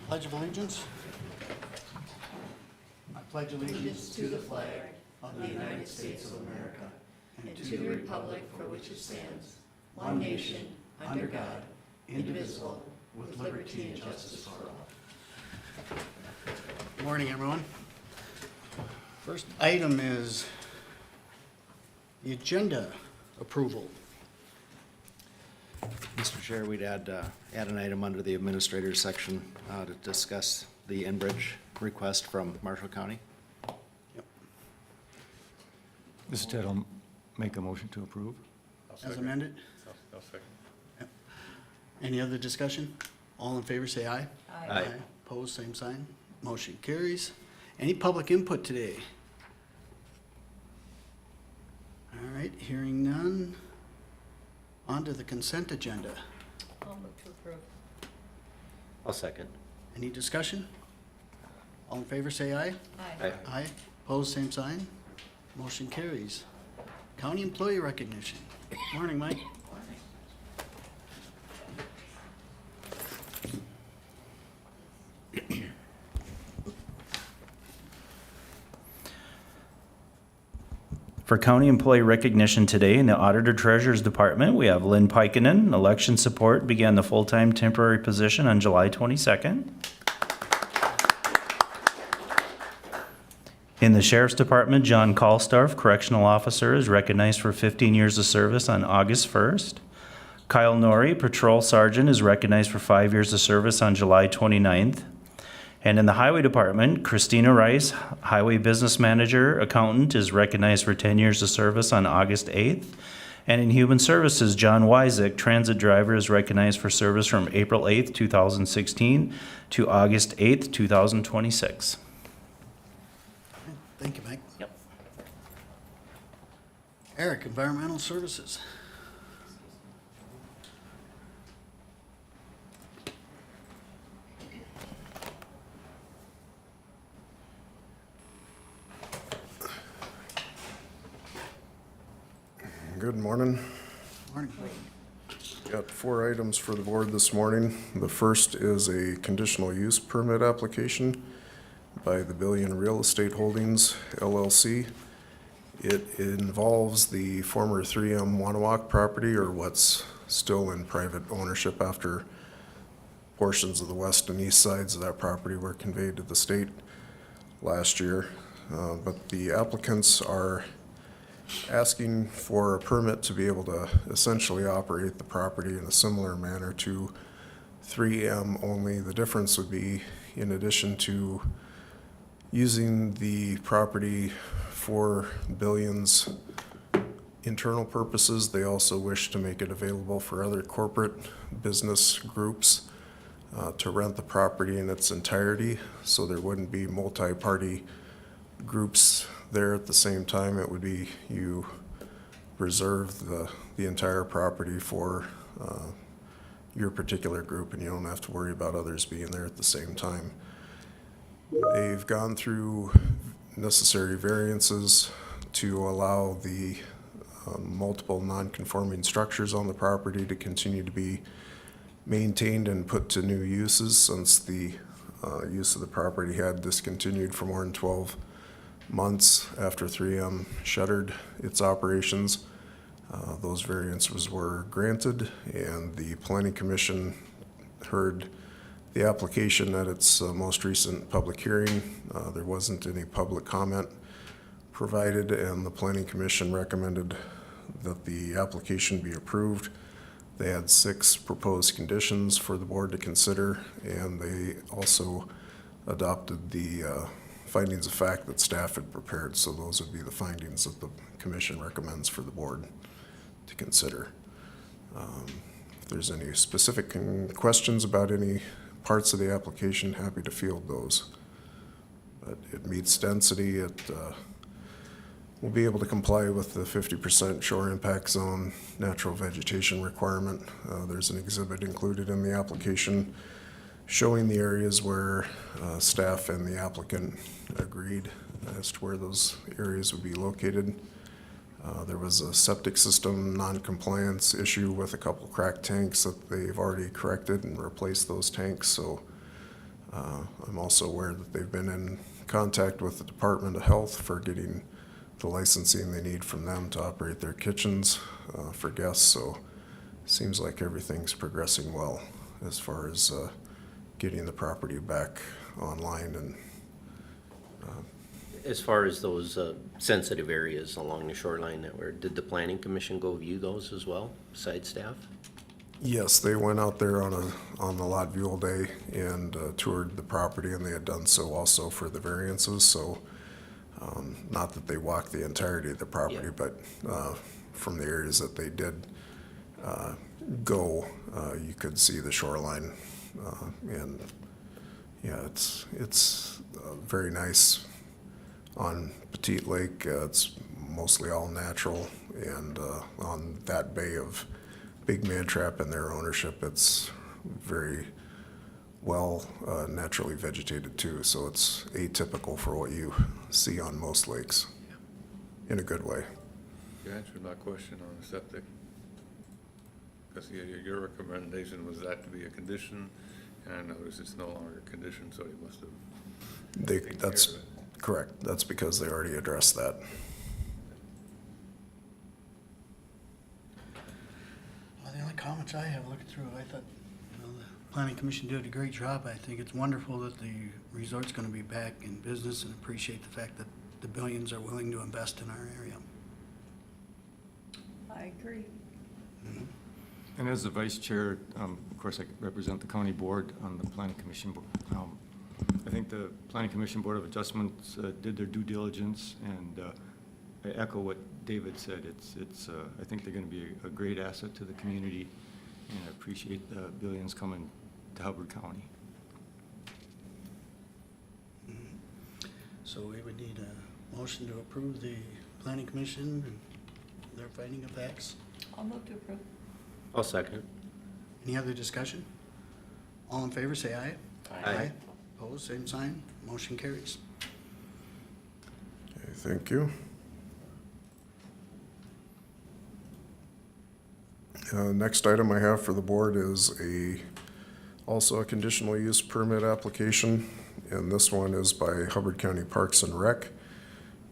Pledge of Allegiance. I pledge allegiance to the flag of the United States of America and to the republic for which it stands, one nation, under God, indivisible, with liberty and justice for all. Good morning, everyone. First item is the agenda approval. Mr. Chair, we'd add an item under the administrator's section to discuss the Enbridge request from Marshall County. Yep. Mr. Ted, I'll make a motion to approve. As amended. I'll second. Yep. Any other discussion? All in favor, say aye. Aye. Opposed, same sign. Motion carries. Any public input today? All right, hearing none. On to the consent agenda. I'll move to approve. I'll second. Any discussion? All in favor, say aye. Aye. Aye. Opposed, same sign. Motion carries. County employee recognition. Morning, Mike. For county employee recognition today in the Auditor Treasurer's Department, we have Lynn Pikinen, election support, began the full-time temporary position on July 22nd. In the Sheriff's Department, John Kalstorff, correctional officer, is recognized for 15 years of service on August 1st. Kyle Norrie, patrol sergeant, is recognized for 5 years of service on July 29th. And in the Highway Department, Christina Rice, Highway Business Manager, Accountant, is recognized for 10 years of service on August 8th. And in Human Services, John Wyzek, Transit Driver, is recognized for service from April 8th, 2016 to August 8th, 2026. Thank you, Mike. Yep. Eric, Environmental Services. Good morning. Morning. Got 4 items for the board this morning. The first is a conditional use permit application by the Billion Real Estate Holdings LLC. It involves the former 3M Wanawak property, or what's still in private ownership after portions of the west and east sides of that property were conveyed to the state last year. But the applicants are asking for a permit to be able to essentially operate the property in a similar manner to 3M, only the difference would be, in addition to using the property for Billion's internal purposes, they also wish to make it available for other corporate business groups to rent the property in its entirety, so there wouldn't be multi-party groups there at the same time. It would be you reserve the entire property for your particular group, and you don't have to worry about others being there at the same time. They've gone through necessary variances to allow the multiple non-conforming structures on the property to continue to be maintained and put to new uses, since the use of the property had discontinued for more than 12 months after 3M shuttered its operations. Those variances were granted, and the Planning Commission heard the application at its most recent public hearing. There wasn't any public comment provided, and the Planning Commission recommended that the application be approved. They had 6 proposed conditions for the board to consider, and they also adopted the findings of fact that staff had prepared. So those would be the findings that the commission recommends for the board to consider. If there's any specific questions about any parts of the application, happy to field those. But it meets density. It will be able to comply with the 50% shore impact zone natural vegetation requirement. There's an exhibit included in the application showing the areas where staff and the applicant agreed as to where those areas would be located. There was a septic system non-compliance issue with a couple cracked tanks that they've already corrected and replaced those tanks. So I'm also aware that they've been in contact with the Department of Health for getting the licensing they need from them to operate their kitchens for guests, so seems like everything's progressing well as far as getting the property back online. And As far as those sensitive areas along the shoreline that were, did the planning commission go view those as well, besides staff? yes, they went out there on the lot view day and toured the property, and they had done so also for the variances, so not that they walked the entirety of the property, Yeah. but from the areas that they did go, you could see the shoreline, and yeah, it's very nice on Petite Lake. It's mostly all natural, and on that bay of Big Man Trap and their ownership, it's very well naturally vegetated too, so it's atypical for what you see on most lakes, in a good way. You answered my question on the septic. Because your recommendation was that to be a condition, and I noticed it's no longer a condition, so you must have taken care That's of it. correct. That's because they already addressed that. Well, the only comments I have looking through, I thought, you know, the planning commission did a great job. I think it's wonderful that the resort's gonna be back in business, and appreciate the fact that the Billions are willing to invest in our area. I agree. And as the vice chair, of course, I represent the county board on the planning commission. I think the planning commission board of adjustments did their due diligence, and I echo what David said. I think they're going to be a great asset to the community, and I appreciate the Billions coming to Hubbard County. So we would need a motion to approve the planning commission and their finding of facts. I'll move to approve. I'll second. Any other discussion? All in favor, say aye. Aye. Opposed, same sign. Motion carries. Okay, thank you. Next item I have for the board is also a conditional use permit application, and this one is by Hubbard County Parks and Rec.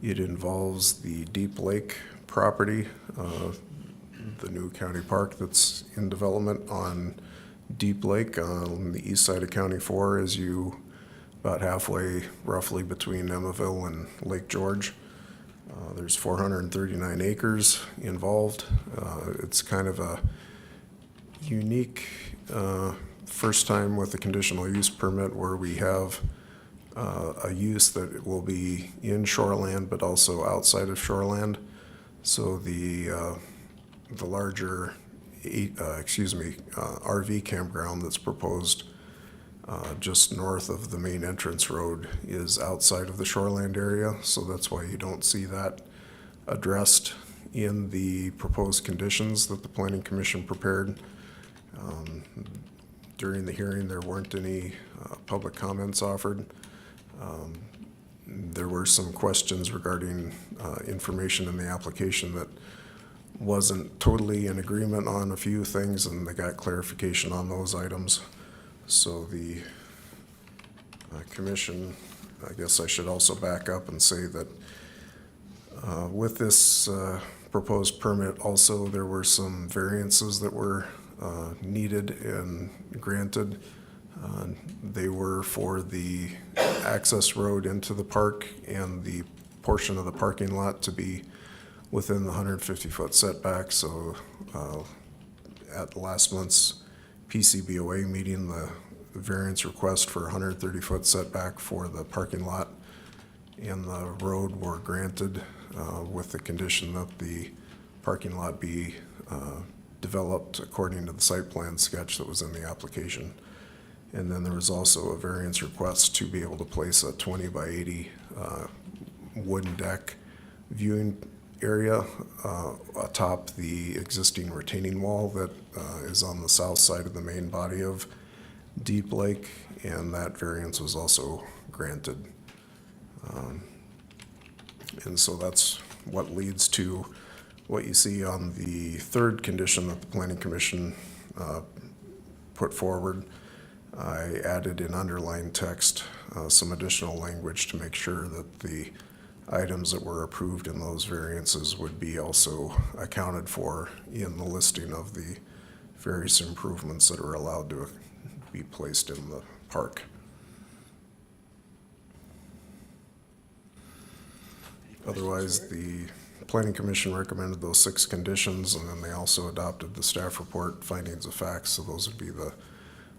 It involves the Deep Lake property, the new county park that's in development on Deep Lake on the east side of County 4, as you about halfway roughly between Emmaville and Lake George. There's 439 acres involved. It's kind of a unique first time with a conditional use permit where we have a use that will be in Shoreland but also outside of Shoreland. So the larger RV campground that's proposed just north of the main entrance road is outside of the Shoreland area, so that's why you don't see that addressed in the proposed conditions that the Planning Commission prepared. During the hearing, there weren't any public comments offered. There were some questions regarding information in the application that wasn't totally in agreement on a few things, and they got clarification on those items. So the commission, I guess I should also back up and say that with this proposed permit also, there were some variances that were needed and granted. They were for the access road into the park and the portion of the parking lot to be within the 150-foot setback. So at last month's PCBOA meeting, the variance request for 130-foot setback for the parking lot and the road were granted with the condition that the parking lot be developed according to the site plan sketch that was in the application. And then there was also a variance request to be able to place a 20 by 80 wooden deck viewing area atop the existing retaining wall that is on the south side of the main body of Deep Lake, and that variance was also granted. And so that's what leads to what you see on the third condition that the Planning Commission put forward. I added in underlined text some additional language to make sure that the items that were approved in those variances would be also accounted for in the listing of the various improvements that are allowed to be placed in the park. Otherwise, the Planning Commission recommended those 6 conditions, and then they also adopted the staff report findings of facts. So those would be the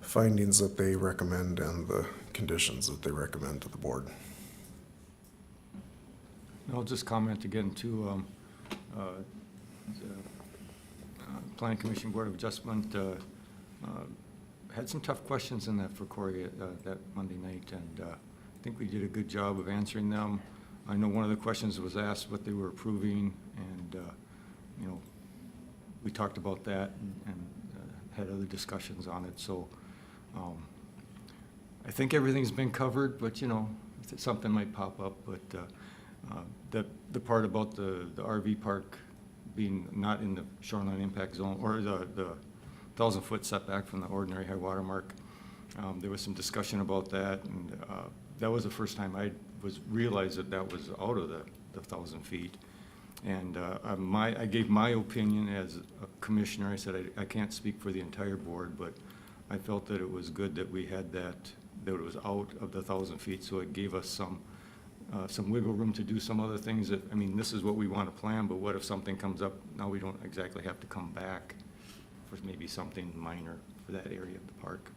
findings that they recommend and the conditions that they recommend to the board. I'll just comment again too, Planning Commission Board of Adjustment had some tough questions in that for Corey that Monday night, and I think we did a good job of answering them. I know one of the questions was asked what they were approving, and you know, we talked about that and had other discussions on it. So I think everything's been covered, but you know, something might pop up. But the part about the RV park being not in the shoreline impact zone, or the 1,000-foot setback from the ordinary high water mark, there was some discussion about that, and that was the first time I realized that was out of the 1,000 feet. And I gave my opinion as a commissioner. I said I can't speak for the entire board, but I felt that it was good that we had that it was out of the 1,000 feet, so it gave us some wiggle room to do some other things that, I mean, this is what we want to plan, but what if something comes up? Now we don't exactly have to come back for maybe something minor for that area of the park.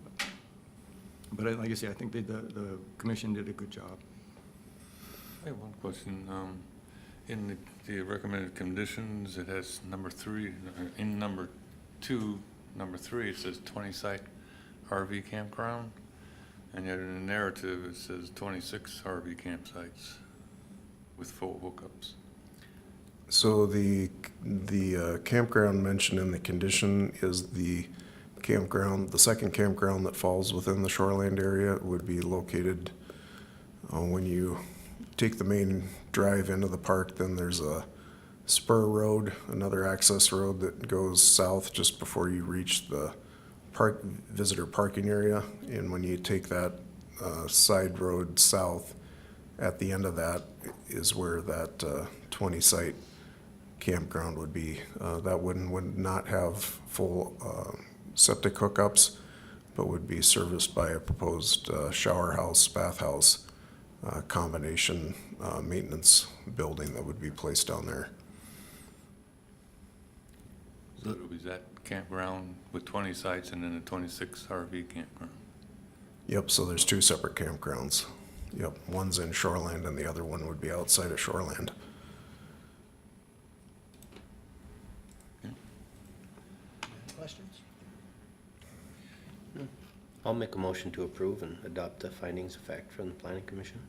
But like I say, I think the commission did a good job. I have one question. In the recommended conditions, it has number 3, in number 2, number 3, it says 20-site RV campground, and yet in the narrative, it says 26 RV campsites with full hookups. So the campground mentioned in the condition is the campground, the second campground that falls within the shoreland area would be located when you take the main drive into the park. Then there's a spur road, another access road that goes south just before you reach the park visitor parking area. And when you take that side road south, at the end of that is where that 20-site campground would be. That would not have full septic hookups, but would be serviced by a proposed shower house, bathhouse combination maintenance building that would be placed down there. So it was that campground with 20 sites and then a 26 RV campground. Yep, so there's 2 separate campgrounds. Yep, one's in Shoreland and the other one would be outside of Shoreland. Questions? I'll make a motion to approve and adopt the findings of fact from the Planning Commission.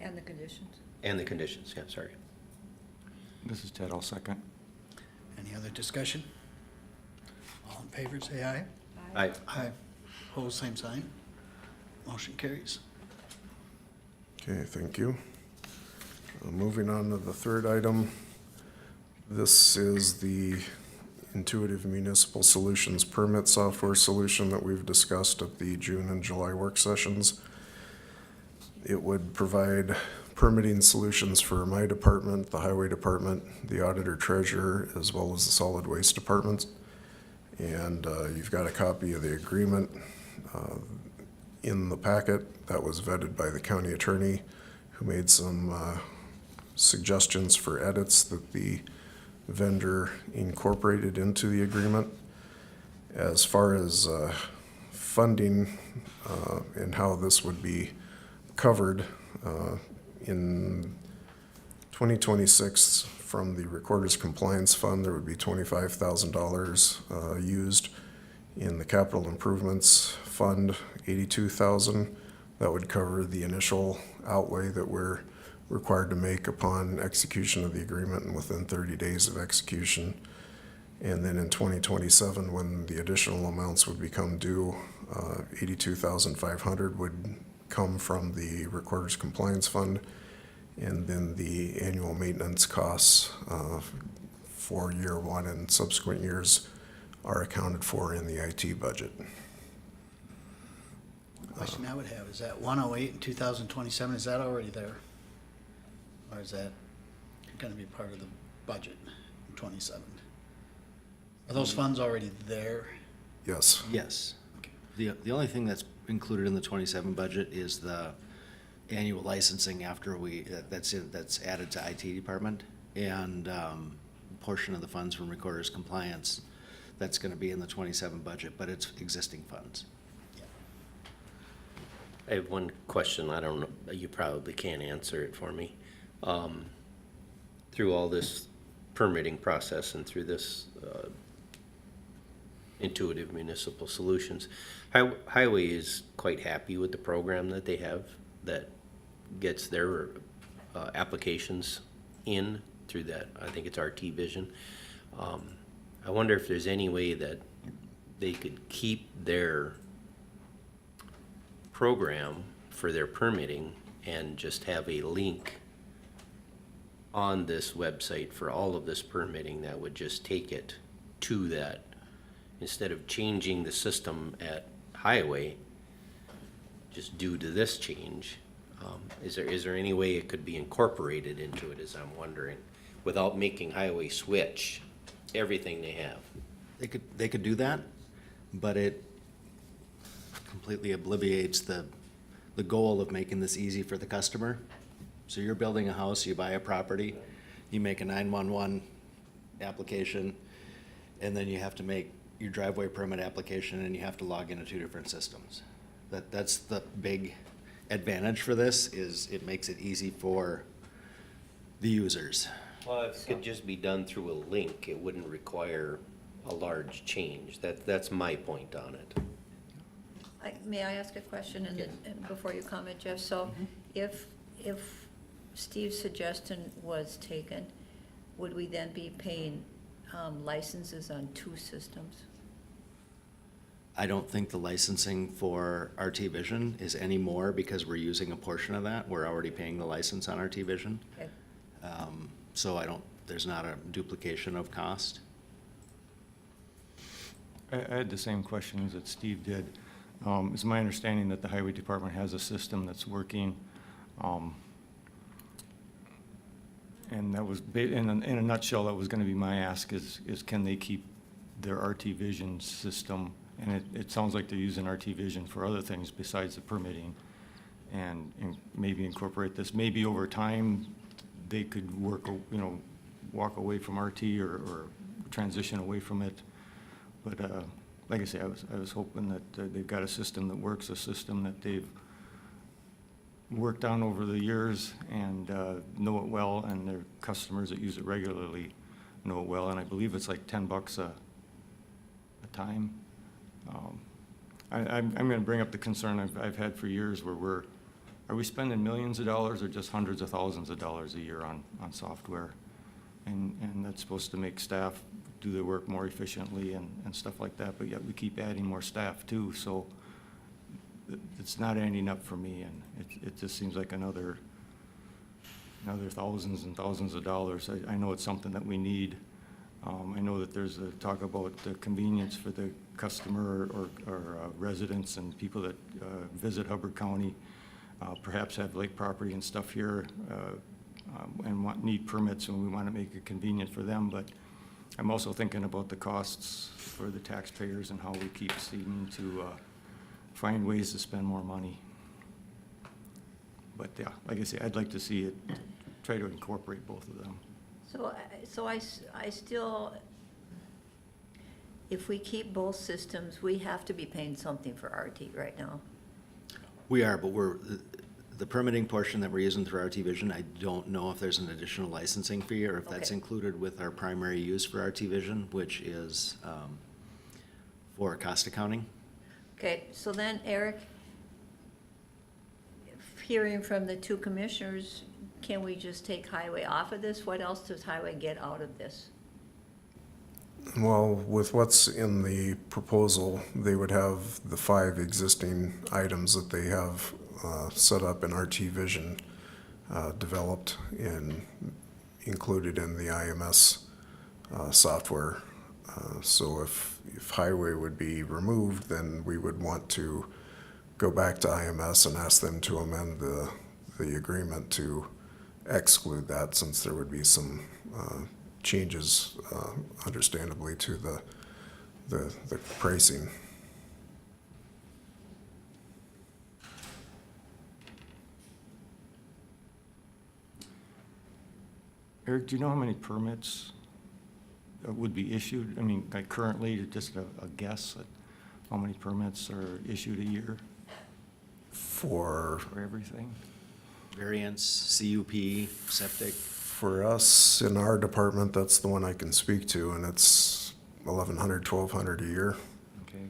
And the conditions? And the conditions, yeah, sorry. This is Ted, I'll second. Any other discussion? All in favor, say aye. Aye. Aye. Opposed, same sign. Motion carries. Okay, thank you. Moving on to the third item. This is the Intuitive Municipal Solutions permit software solution that we've discussed at the June and July work sessions. It would provide permitting solutions for my department, the highway department, the auditor treasurer, as well as the solid waste departments. And you've got a copy of the agreement in the packet that was vetted by the county attorney, who made some suggestions for edits that the vendor incorporated into the agreement. As far as funding and how this would be covered in 2026 from the Recorder's Compliance Fund, there would be $25,000 used. In the Capital Improvements Fund, $82,000. That would cover the initial outlay that we're required to make upon execution of the agreement and within 30 days of execution. And then in 2027, when the additional amounts would become due, $82,500 would come from the Recorder's Compliance Fund, and then the annual maintenance costs for year 1 and subsequent years are accounted for in the IT budget. Question I would have, is that 108 in 2027, is that already there? Or is that gonna be part of the budget in 27? Are those funds already there? Yes. Yes. Okay. The only thing that's included in the 27 budget is the annual licensing after that's added to IT department, and a portion of the funds from recorder's compliance, that's gonna be in the 27 budget, but it's existing funds. I have one question, I don't know, you probably can't answer it for me. Through all this permitting process and through this Intuitive Municipal Solutions, Highway is quite happy with the program that they have that gets their applications in through that, I think it's RT Vision. I wonder if there's any way that they could keep their program for their permitting and just have a link on this website for all of this permitting that would just take it to that, instead of changing the system at Highway, just due to this change. Is there any way it could be incorporated into it, as I'm wondering, without making Highway switch everything they have? They could do that, but it completely obliviates the goal of making this easy for the customer. So you're building a house, you buy a property, you make a 911 application, and then you have to make your driveway permit application, and you have to log into 2 different systems. That's the big advantage for this, is it makes it easy for the users. Well, if it could just be done through a link, it wouldn't require a large change. That's my point on it. May I ask a question and before you comment, Jeff? So if Steve's suggestion was taken, would we then be paying licenses on 2 systems? I don't think the licensing for RT Vision is any more, because we're using a portion of that. We're already paying the license on RT Vision. Okay. So there's not a duplication of cost. I had the same questions that Steve did. It's my understanding that the Highway Department has a system that's working. And that was, in a nutshell, that was gonna be my ask, is can they keep their RT Vision system? And it sounds like they're using RT Vision for other things besides the permitting, and maybe incorporate this. Maybe over time, they could walk away from RT or transition away from it. But like I say, I was hoping that they've got a system that works, a system that they've worked on over the years and know it well, and their customers that use it regularly know it well. And I believe it's like $10 a time. I'm going to bring up the concern I've had for years, where are we spending millions of dollars or just hundreds of thousands of dollars a year on software? And that's supposed to make staff do their work more efficiently and stuff like that, but yet we keep adding more staff too, so it's not ending up for me, and it just seems like another thousands and thousands of dollars. I know it's something that we need. I know that there's a talk about the convenience for the customer or residents and people that visit Hubbard County, perhaps have lake property and stuff here, and need permits, and we want to make it convenient for them. But I'm also thinking about the costs for the taxpayers and how we keep seeming to find ways to spend more money. But yeah, like I say, I'd like to see it, try to incorporate both of them. So I still, if we keep both systems, we have to be paying something for RT right now. We are, but the permitting portion that we're using through RT Vision, I don't know if there's an additional licensing fee or if that's Okay. included with our primary use for RT Vision, which is for cost accounting. Okay, so then Eric, hearing from the 2 commissioners, can we just take Highway off of this? What else does Highway get out of this? Well, with what's in the proposal, they would have the 5 existing items that they have set up in RT Vision, developed and included in the IMS software So if highway would be removed, then we would want to go back to IMS and ask them to amend the agreement to exclude that, since there would be some changes, understandably, to the pricing. Eric, do you know how many permits would be issued? I mean, like currently, just a guess at how many permits are issued a year For everything? Variance, CUP, septic. For us, in our department, that's the one I can speak to, and it's 1,100, 1,200 a year. Okay.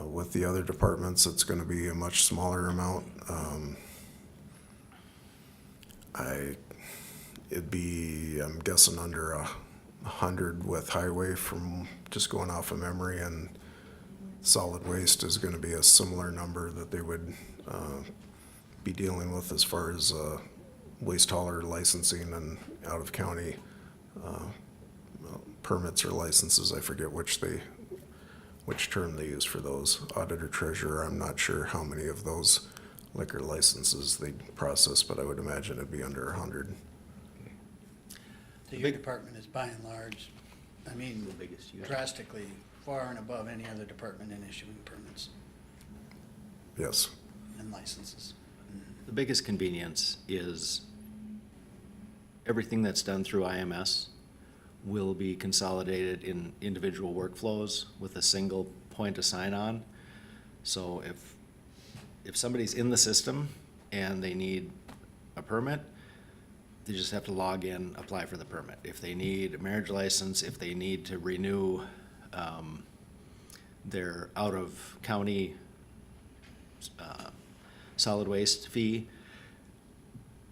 With the other departments, it's gonna be a much smaller amount. It'd be, I'm guessing, under 100 with highway, from just going off of memory, and solid waste is gonna be a similar number that they would be dealing with as far as waste hauler licensing and out-of-county permits or licenses. I forget which term they use for those. Auditor treasurer, I'm not sure how many of those liquor licenses they process, but I would imagine it'd be under 100. So your department is by and large, I mean, The biggest user. drastically far and above any other department in issuing permits Yes. and licenses. The biggest convenience is everything that's done through IMS will be consolidated in individual workflows with a single point of sign-on. So if somebody's in the system and they need a permit, they just have to log in, apply for the permit. If they need a marriage license, if they need to renew their out-of-county solid waste fee.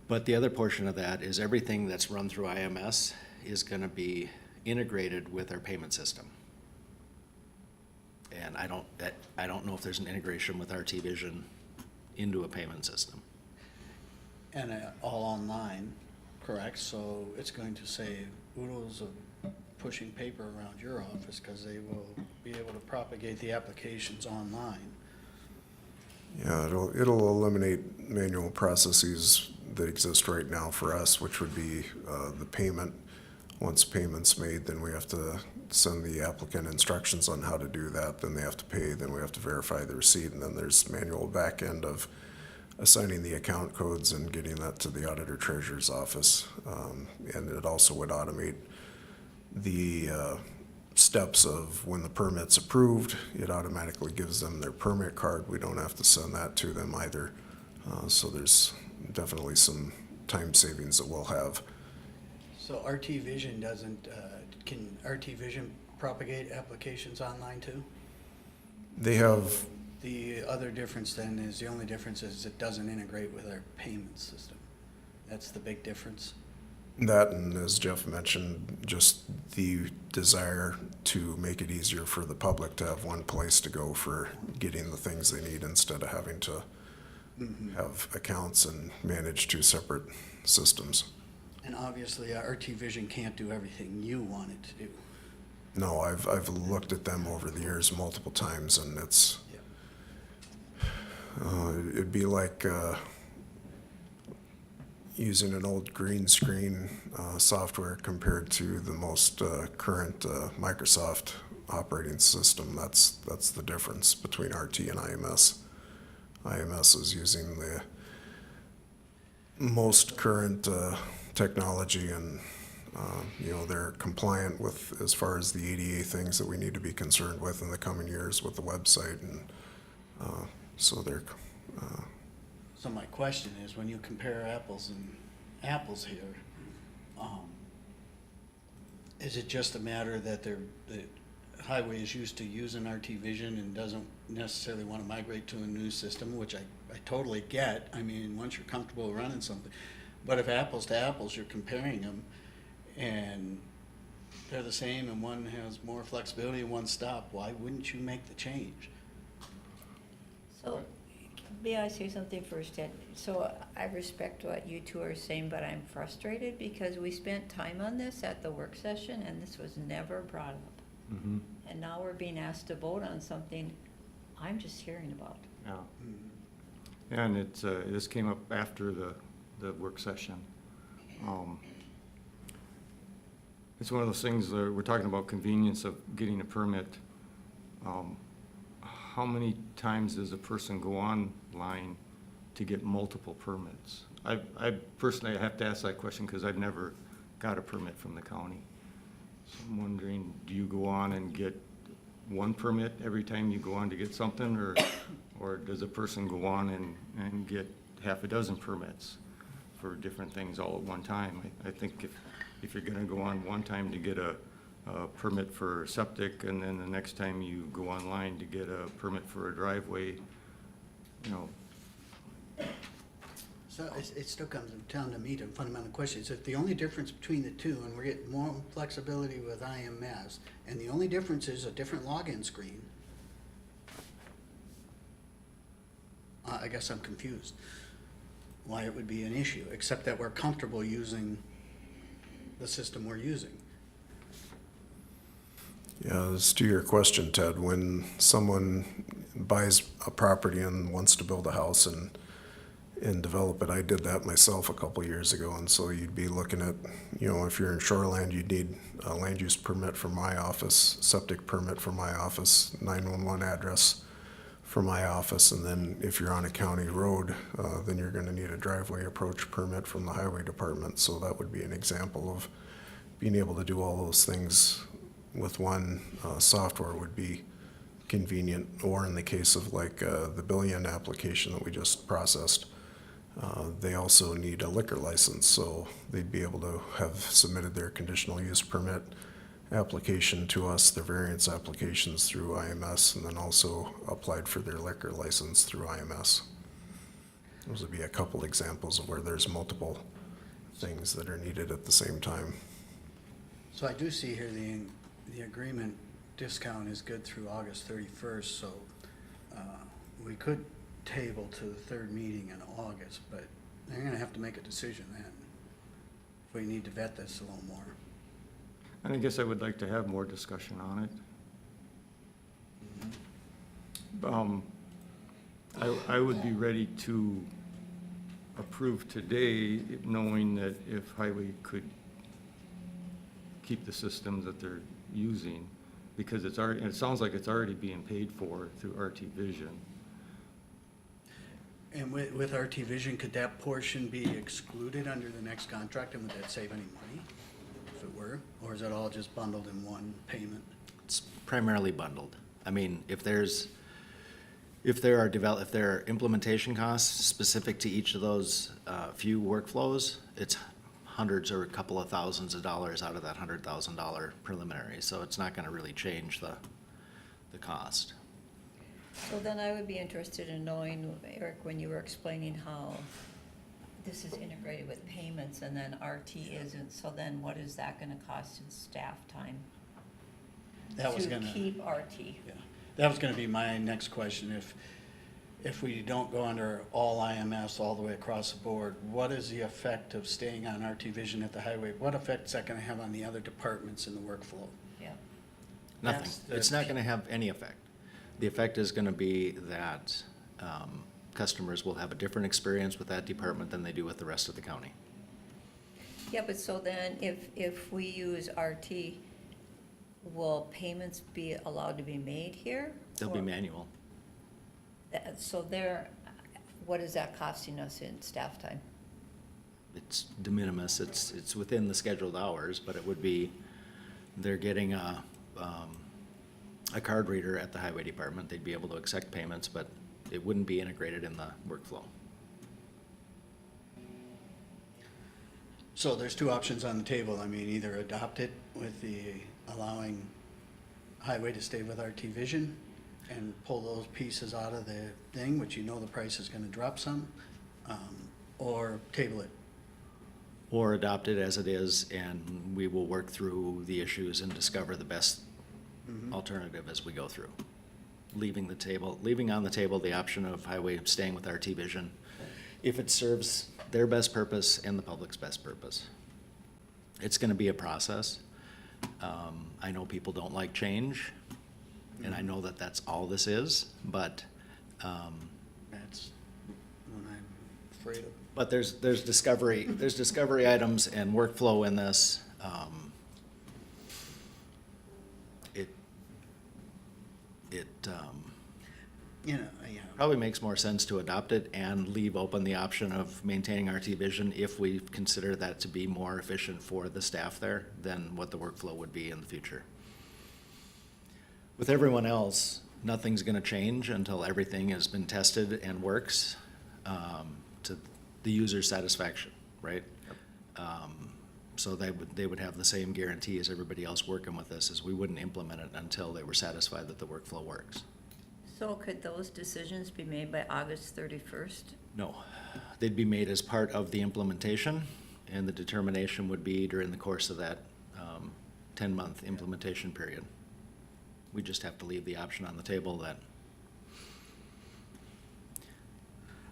But the other portion of that is everything that's run through IMS is gonna be integrated with our payment system. And I don't know if there's an integration with RT Vision into a payment system. And all online, correct? So it's going to save oodles of pushing paper around your office, because they will be able to propagate the applications online. Yeah, it'll eliminate manual processes that exist right now for us, which would be the payment. Once payment's made, then we have to send the applicant instructions on how to do that, then they have to pay, then we have to verify the receipt, and then there's manual back end of assigning the account codes and getting that to the auditor treasurer's office. And it also would automate the steps of when the permit's approved, it automatically gives them their permit card. We don't have to send that to them either. So there's definitely some time savings that we'll have. So RT Vision doesn't, can RT Vision propagate applications online too? They have, The other difference then is, the only difference is it doesn't integrate with our payment system. That's the big difference. that, and as Jeff mentioned, just the desire to make it easier for the public to have one place to go for getting the things they need, instead of having to have accounts and manage two separate systems. And obviously, RT Vision can't do everything you want it to do. No, I've looked at them over the years multiple times, and it's, it'd be like using an old green screen software compared to the most current Microsoft operating system. That's the difference between RT and IMS. IMS is using the most current technology, and they're compliant with as far as the ADA things that we need to be concerned with in the coming years with the website, and so they're. So my question is, when you compare apples and apples here, is it just a matter that the highway is used to using RT Vision and doesn't necessarily want to migrate to a new system, which I totally get. I mean, once you're comfortable running something. But if apples to apples, you're comparing them and they're the same and one has more flexibility and one stop, why wouldn't you make the change? So, may I say something first, Ed? So I respect what you two are saying, but I'm frustrated because we spent time on this at the work session and this was never brought up. Mhm. And now we're being asked to vote on something I'm just hearing about. Yeah. And it's, this came up after the work session. It's one of those things, that we're talking about convenience of getting a permit. How many times does a person go online to get multiple permits? I personally have to ask that question because I've never got a permit from the county. So I'm wondering, do you go on and get one permit every time you go on to get something, or does a person go on and get half a dozen permits for different things all at one time? I think if you're gonna go on one time to get a permit for septic, and then the next time you go online to get a permit for a driveway, you know. So it still comes down to me to fundamental questions. If the only difference between the two, and we're getting more flexibility with IMS, and the only difference is a different login screen, I guess I'm confused why it would be an issue, except that we're comfortable using the system we're using. Yeah, as to your question, Ted, when someone buys a property and wants to build a house and develop it, I did that myself a couple years ago, and so you'd be looking at, you know, if you're in Shoreland, you'd need a land use permit from my office, septic permit from my office, 911 address from my office, and then if you're on a county road, then you're gonna need a driveway approach permit from the highway department. So that would be an example of being able to do all those things with one software would be convenient. Or in the case of like the Billion application that we just processed, they also need a liquor license, so they'd be able to have submitted their conditional use permit application to us, their variance applications through IMS, and then also applied for their liquor license through IMS. Those would be a couple examples of where there's multiple things that are needed at the same time. So I do see here the agreement discount is good through August 31st, so we could table to the third meeting in August, but they're gonna have to make a decision then. We need to vet this a little more. And I guess I would like to have more discussion on it. I would be ready to approve today, knowing that if Highway could keep the systems that they're using, because it's already, it sounds like it's already being paid for through RT Vision. And with RT Vision, could that portion be excluded under the next contract, and would that save any money if it were? Or is it all just bundled in one payment? It's primarily bundled. I mean, if there are implementation costs specific to each of those few workflows, it's hundreds or a couple of thousands of dollars out of that $100,000 preliminary. So it's not gonna really change the cost. So then I would be interested in knowing, Eric, when you were explaining how this is integrated with payments and then RT isn't, so then what is that gonna cost in staff time? That was To gonna. keep RT? Yeah, that was gonna be my next question. If we don't go under all IMS all the way across the board, what is the effect of staying on RT Vision at the highway? What effect is that gonna have on the other departments in the workflow? Yeah. Nothing. That's the- It's not gonna have any effect. The effect is gonna be that customers will have a different experience with that department than they do with the rest of the county. Yeah, but so then if we use RT, will payments be allowed to be made here? They'll be Or- manual. So there, what is that costing us in staff time? It's de minimis. It's within the scheduled hours, but it would be, they're getting a card reader at the highway department. They'd be able to accept payments, but it wouldn't be integrated in the workflow. So there's two options on the table. I mean, either adopt it with the allowing highway to stay with RT Vision and pull those pieces out of the thing, which you know the price is gonna drop some, or table it. Or adopt it as it is, and we will work through the issues and discover the best alternative as we go through. Leaving on the table the option of highway staying with RT Vision if it serves their best purpose and the public's best purpose. It's gonna be a process. I know people don't like change, and I know that that's all this is, but, That's what I'm afraid of. but there's discovery items and workflow in this. It You know, yeah. probably makes more sense to adopt it and leave open the option of maintaining RT Vision if we consider that to be more efficient for the staff there than what the workflow would be in the future. With everyone else, nothing's gonna change until everything has been tested and works, to the user's satisfaction, right? So they would have the same guarantee as everybody else working with this, is we wouldn't implement it until they were satisfied that the workflow works. So could those decisions be made by August 31st? No, they'd be made as part of the implementation, and the determination would be during the course of that 10-month implementation period. We just have to leave the option on the table that,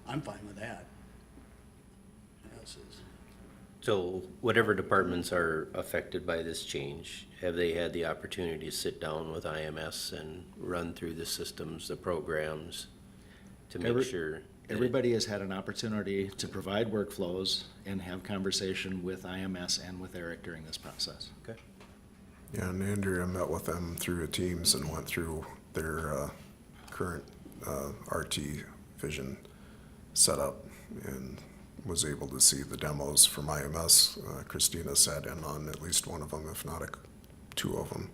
I'm fine with that. Else is. So whatever departments are affected by this change, have they had the opportunity to sit down with IMS and run through the systems, the programs, to make sure? that it- everybody has had an opportunity to provide workflows and have conversation with IMS and with Eric during this process. Okay. Yeah, and Andrea met with them through Teams and went through their current RT Vision setup and was able to see the demos from IMS. Christina sat in on at least one of them, if not two of them.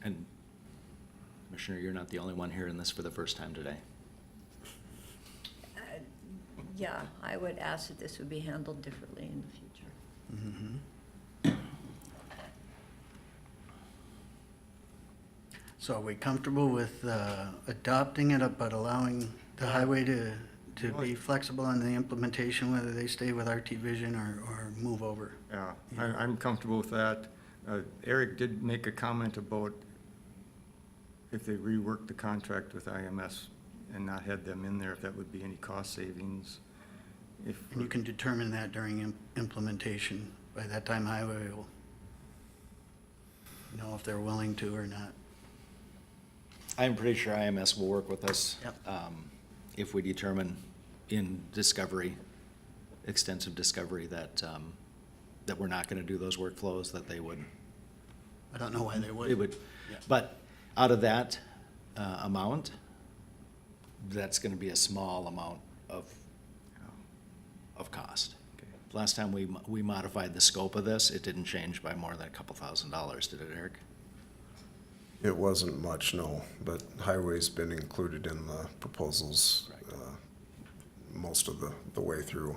And Commissioner, you're not the only one hearing this for the first time today. Yeah, I would ask that this would be handled differently in the future. So are we comfortable with adopting it, but allowing the highway to be flexible on the implementation, whether they stay with RT Vision or move over? Yeah, I'm comfortable with that. Eric did make a comment about if they reworked the contract with IMS and not had them in there, if that would be any cost savings. If, And you can determine that during implementation. By that time, highway will know if they're willing to or not. I'm pretty sure IMS will work with us. Yep. If we determine in discovery, extensive discovery, that we're not gonna do those workflows, that they would. I don't know why they would. They would, Yeah. but out of that amount, that's gonna be a small amount of cost. okay. Last time we modified the scope of this, it didn't change by more than a couple $1,000s, did it, Eric? It wasn't much, no, but highway's been included in the proposals most of the way through.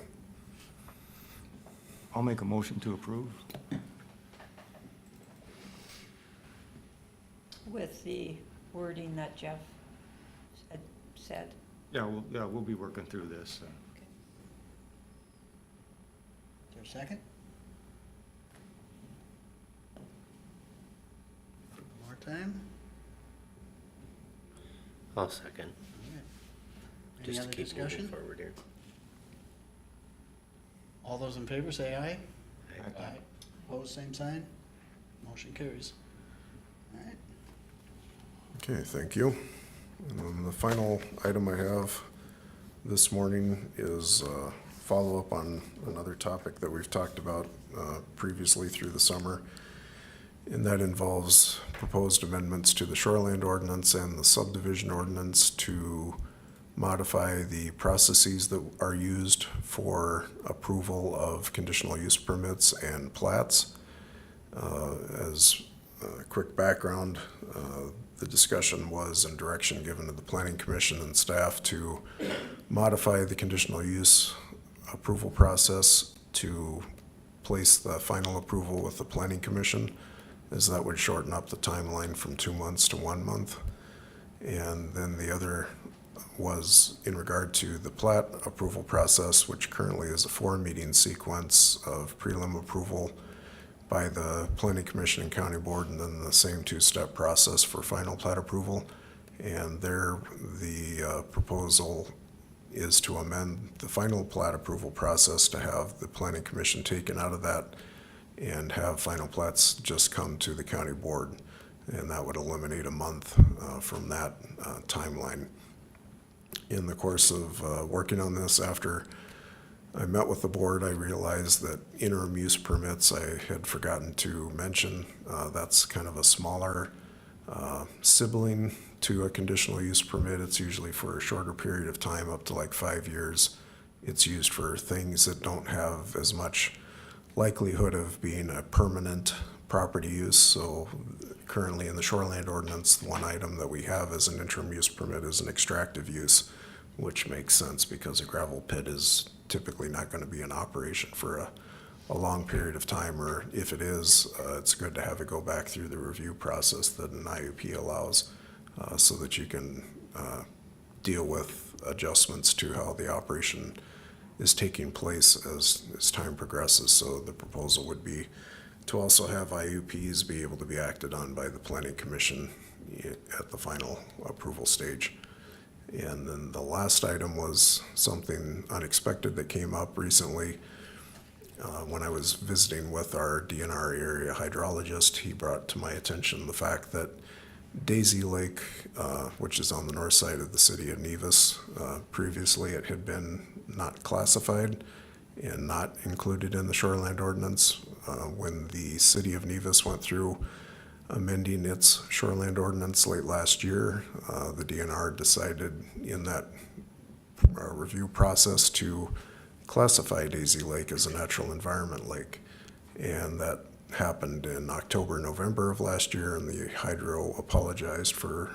I'll make a motion to approve. With the wording that Jeff said. Yeah, we'll be working through this. Is there a second? More time? I'll second, Any just to other keep moving discussion? forward here. All those in favor say aye. Aye. Opposed, same sign. Motion carries. All right. Okay, thank you. And then the final item I have this morning is follow-up on another topic that we've talked about previously through the summer. And that involves proposed amendments to the Shoreland Ordinance and the Subdivision Ordinance to modify the processes that are used for approval of conditional use permits and plats. As a quick background, the discussion was and direction given to the Planning Commission and staff to modify the conditional use approval process to place the final approval with the Planning Commission, as that would shorten up the timeline from 2 months to 1 month. And then the other was in regard to the plat approval process, which currently is a 4-meeting sequence of prelim approval by the Planning Commission and County Board, and then the same 2-step process for final plat approval. And there, the proposal is to amend the final plat approval process to have the planning commission taken out of that and have final plats just come to the county board. And that would eliminate a month from that timeline. In the course of working on this, after I met with the board, I realized that interim use permits I had forgotten to mention. That's kind of a smaller sibling to a conditional use permit. It's usually for a shorter period of time, up to like 5 years. It's used for things that don't have as much likelihood of being a permanent property use. So currently in the Shoreland ordinance, the one item that we have as an interim use permit is an extractive use, which makes sense because a gravel pit is typically not going to be in operation for a long period of time, or if it is, it's good to have it go back through the review process that an IUP allows, so that you can deal with adjustments to how the operation is taking place as time progresses. So the proposal would be to also have IUPs be able to be acted on by the planning commission at the final approval stage. And then the last item was something unexpected that came up recently. When I was visiting with our DNR area hydrologist, he brought to my attention the fact that Daisy Lake, which is on the north side of the city of Nevis, previously it had been not classified and not included in the Shoreland ordinance. When the city of Nevis went through amending its Shoreland ordinance late last year, the DNR decided in that review process to classify Daisy Lake as a natural environment lake. And that happened in October, November of last year, and the hydro apologized for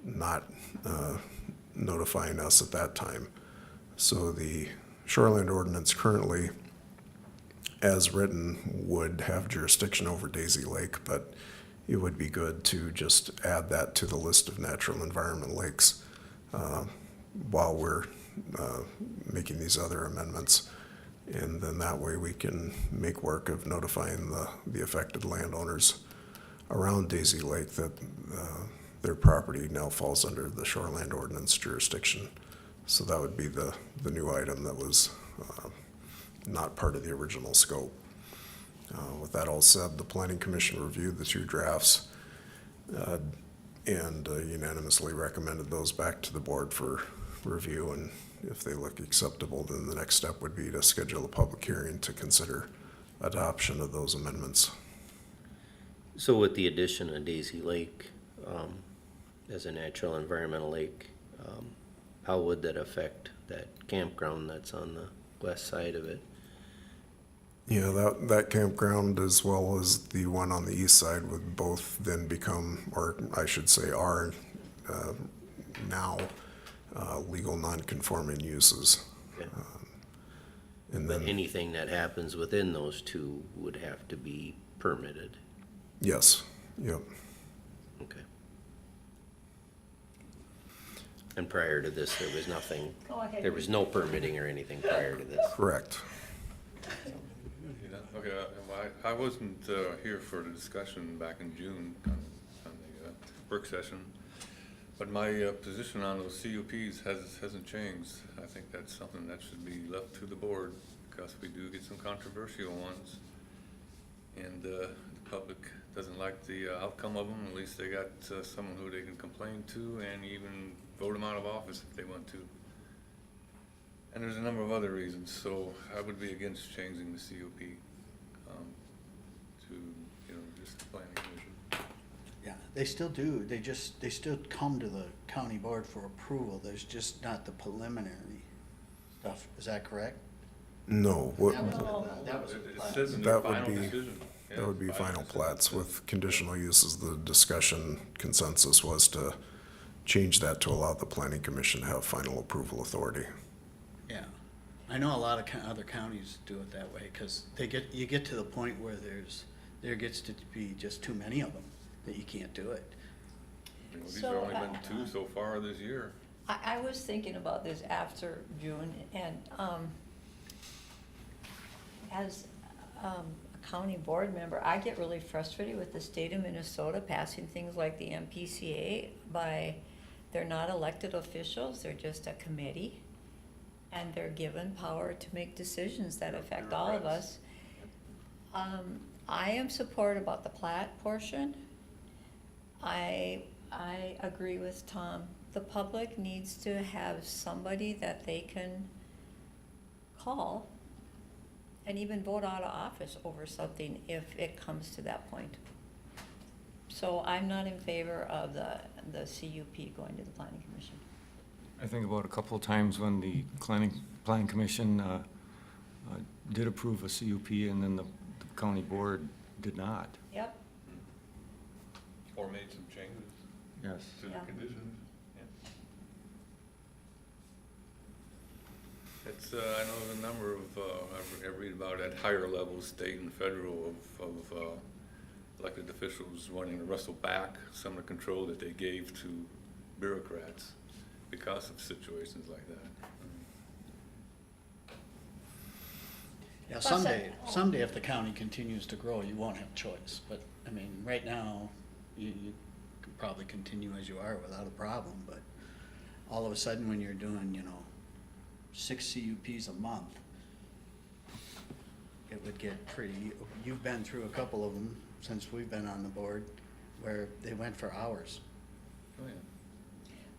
not notifying us at that time. So the Shoreland ordinance currently, as written, would have jurisdiction over Daisy Lake, but it would be good to just add that to the list of natural environment lakes while we're making these other amendments. And then that way we can make work of notifying the affected landowners around Daisy Lake that their property now falls under the Shoreland ordinance jurisdiction. So that would be the new item that was not part of the original scope. With that all said, the Planning Commission reviewed the two drafts and unanimously recommended those back to the board for review, and if they look acceptable, then the next step would be to schedule a public hearing to consider adoption of those amendments. So with the addition of Daisy Lake as a natural environmental lake, how would that affect that campground that's on the west side of it? Yeah, that campground as well as the one on the east side would both then become, or I should say are now legal non-conforming uses. Yeah. And But then, anything that happens within those two would have to be permitted. yes, yep. Okay. And prior to this, there was nothing, there was no permitting or anything prior to this. Correct. Okay, I wasn't here for the discussion back in June on the work session, but my position on those CUPs hasn't changed. I think that's something that should be left to the board, because we do get some controversial ones, and the public doesn't like the outcome of them. At least they got someone who they can complain to and even vote them out of office if they want to. And there's a number of other reasons, so I would be against changing the CUP to, just the planning commission. Yeah, they still do. They still come to the county board for approval. There's just not the preliminary stuff. Is that correct? No, what, That was It says in the That would final be- decision. Yeah, that would be final plats. With conditional uses, the discussion consensus was to change that to allow the planning commission to have final approval authority. Yeah. I know a lot of other counties do it that way, because you get to the point where there gets to be just too many of them, that you can't do it. These So, have only been two so far this year. I was thinking about this after June, and as a county board member, I get really frustrated with the state of Minnesota passing things like the MPCA by they're not elected officials, they're just a committee, and they're given power to make decisions that affect all of us. I am support about the plat portion. I agree with Tom. The public needs to have somebody that they can call and even vote out of office over something if it comes to that point. So I'm not in favor of the CUP going to the planning commission. I think about a couple of times when the planning commission did approve a CUP and then the county board did not. Yep. Or made some changes Yes. to the Yeah. conditions. It's, I know the number of, I read about at higher levels, state and federal, of elected officials wanting to wrestle back some of the control that they gave to bureaucrats because of situations like that. Yeah, Plus, someday if the county continues to grow, you won't have a choice. But, I mean, right now, you can probably continue as you are without a problem. But all of a sudden, when you're doing, 6 CUPs a month, it would get pretty, you've been through a couple of them since we've been on the board, where they went for hours. Oh,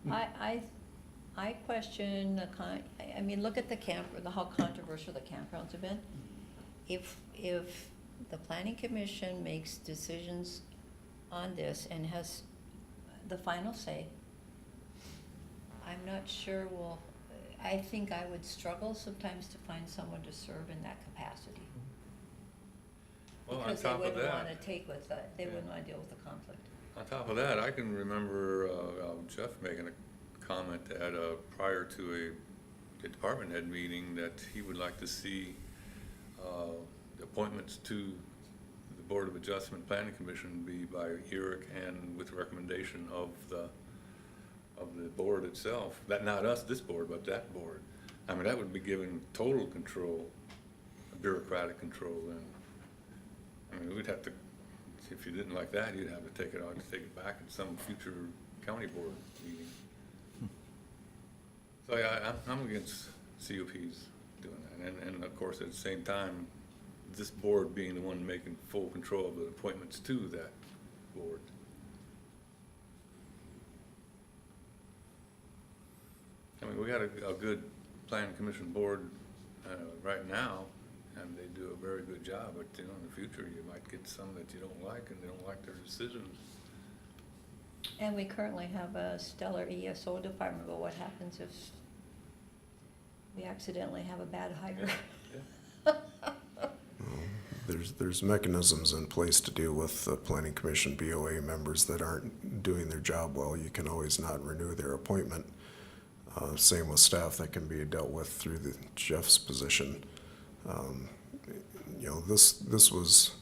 yeah. I question I mean, look at how controversial the campgrounds have been. If the planning commission makes decisions on this and has the final say, I'm not sure I think I would struggle sometimes to find someone to serve in that capacity. Well, on Because they top of wouldn't that, wanna they wouldn't wanna deal with the conflict. on top of that, I can remember Jeff making a comment at prior to a department head meeting that he would like to see appointments to the Board of Adjustment Planning Commission be by Eric and with recommendation of the board itself. That, not us, this board, but that board. I mean, that would be giving total control, bureaucratic control then. I mean, we'd have to, if you didn't like that, you'd have to take it back at some future county board meeting. So yeah, I'm against CUPs doing that, and of course, at the same time, this board being the one making full control of the appointments to that board. I mean, we got a good planning commission board right now, and they do a very good job, but in the future, you might get some that you don't like, and they don't like their decisions. And we currently have a stellar ESO department, but what happens if we accidentally have a bad hire? There's mechanisms in place to deal with the planning commission BOA members that aren't doing their job well. You can always not renew their appointment. Same with staff, that can be dealt with through Jeff's position. This was,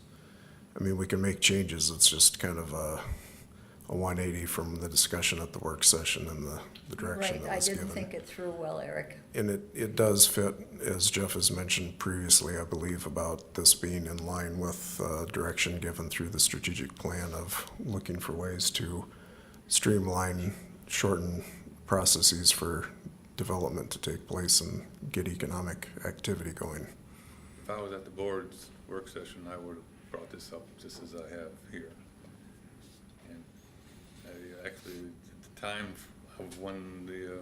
I mean, we can make changes. It's just kind of a 180 from the discussion at the work session and the direction that was given. Right, I didn't think it through well, Eric. And it does fit, as Jeff has mentioned previously, I believe, about this being in line with direction given through the strategic plan of looking for ways to streamline, shorten processes for development to take place and get economic activity going. If I was at the board's work session, I would have brought this up just as I have here. And actually, at the time of when the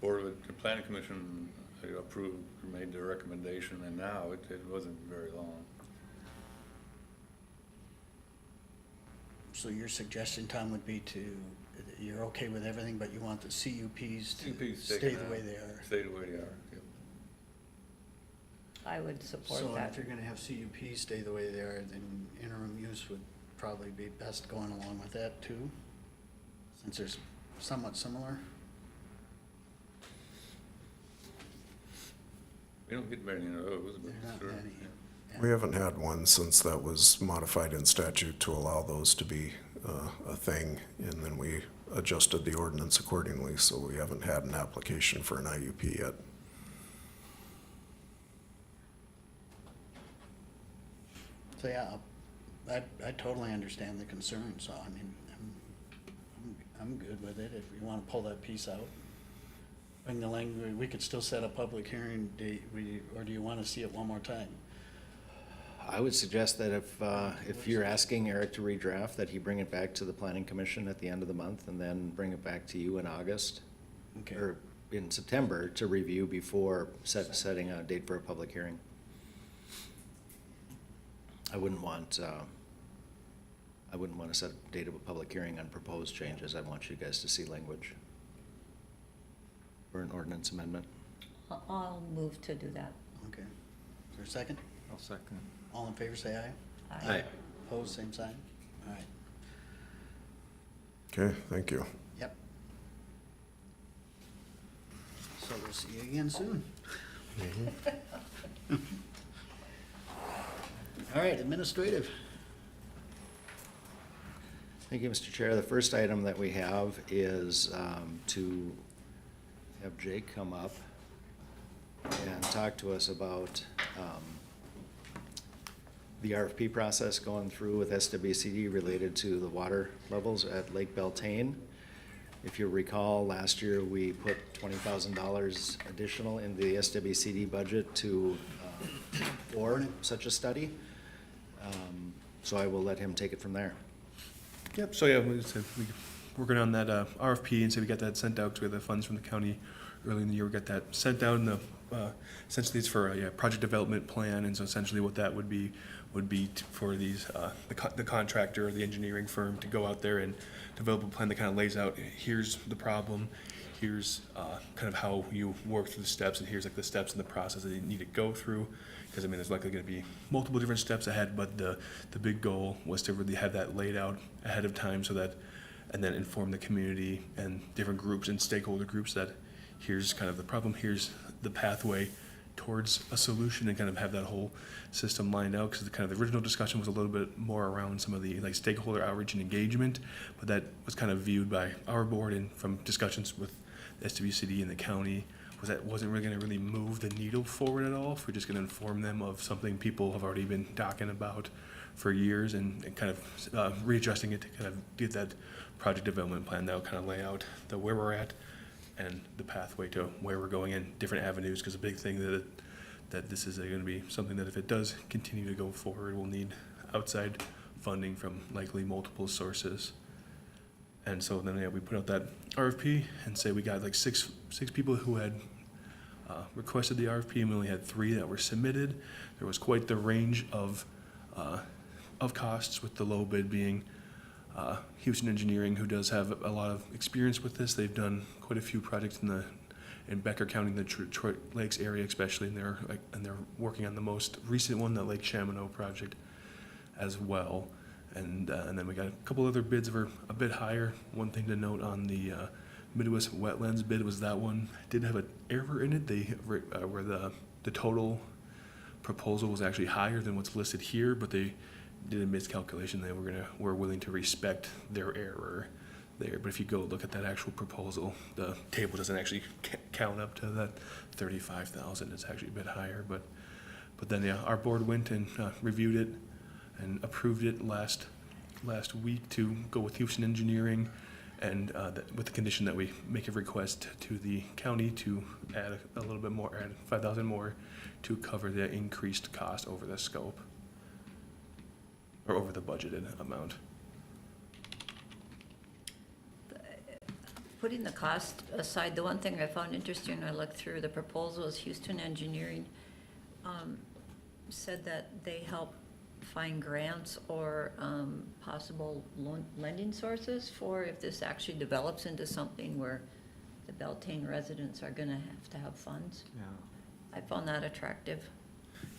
Board of the Planning Commission approved, made their recommendation, and now it wasn't very long. So your suggestion, Tom, would be you're okay with everything, but you want the CUPs to CUPs stay taken the out. way they are? Stay the way they are, yep. I would support So that. if you're gonna have CUPs stay the way they are, then interim use would probably be best going along with that too, since they're somewhat similar. We don't get many of those, but They're not sure. many. yeah. We haven't had one since that was modified in statute to allow those to be a thing, and then we adjusted the ordinance accordingly, so we haven't had an application for an IUP yet. So yeah, I totally understand the concern, so I mean, I'm good with it, if you wanna pull that piece out. Bring the language, we could still set a public hearing date, or do you wanna see it one more time? I would suggest that if you're asking Eric to redraft, that he bring it back to the planning commission at the end of the month and then bring it back to you in August Okay. or in September to review before setting a date for a public hearing. I wouldn't want to set a date of a public hearing on proposed changes. I want you guys to see language or an ordinance amendment. I'll move to do that. Okay. Is there a second? I'll second. All in favor, say aye. Aye. Opposed, same sign? All right. Okay, thank you. Yep. So we'll see you again soon. All right, administrative. Thank you, Mr. Chair. The first item that we have is to have Jake come up and talk to us about the RFP process going through with SWCD related to the water levels at Lake Belle, Taine. If you recall, last year we put $20,000 additional in the SWCD budget for such a study. So I will let him take it from there. Yep, so yeah, we working on that RFP, and so we got that sent out, because we had the funds from the county early in the year. We got that sent out, and essentially it's for a project development plan, and so essentially what that would be for these, the contractor or the engineering firm to go out there and develop a plan that kind of lays out, here's the problem, here's kind of how you work through the steps, and here's like the steps in the process that you need to go through. Because I mean, there's likely going to be multiple different steps ahead, but the big goal was to really have that laid out ahead of time, so that, and then inform the community and different groups and stakeholder groups that here's kind of the problem, here's the pathway towards a solution, and kind of have that whole system lined out. Because the original discussion was a little bit more around some of the like stakeholder outreach and engagement, but that was kind of viewed by our board and from discussions with the SWCD and the county, was that wasn't really going to really move the needle forward at all. If we're just going to inform them of something people have already been talking about for years, and kind of readjusting it to kind of get that project development plan that will kind of lay out where we're at and the pathway to where we're going in different avenues. Because a big thing that this is going to be something that if it does continue to go forward, we'll need outside funding from likely multiple sources. And so then we put out that RFP and say we got like six people who had requested the RFP, and we only had 3 that were submitted. There was quite the range of costs, with the low bid being Houston Engineering, who does have a lot of experience with this. They've done quite a few projects in Becker County, in the Detroit Lakes area especially, and they're working on the most recent one, the Lake Chamano project as well. And then we got a couple other bids that were a bit higher. One thing to note on the Midwest Wetlands bid was that one did have an error in it. Where the total proposal was actually higher than what's listed here, but they did a miscalculation. They were willing to respect their error there. But if you go look at that actual proposal, the table doesn't actually count up to that 35,000. It's actually a bit higher. But then our board went and reviewed it and approved it last week to go with Houston Engineering, and with the condition that we make a request to the county to add a little bit more, add 5,000 more to cover the increased cost over the scope, or over the budgeted amount. Putting the cost aside, the one thing I found interesting when I looked through the proposal is Houston Engineering said that they help find grants or possible lending sources for if this actually develops into something where the Belle Taine residents are gonna have to have funds. Yeah. I found that attractive.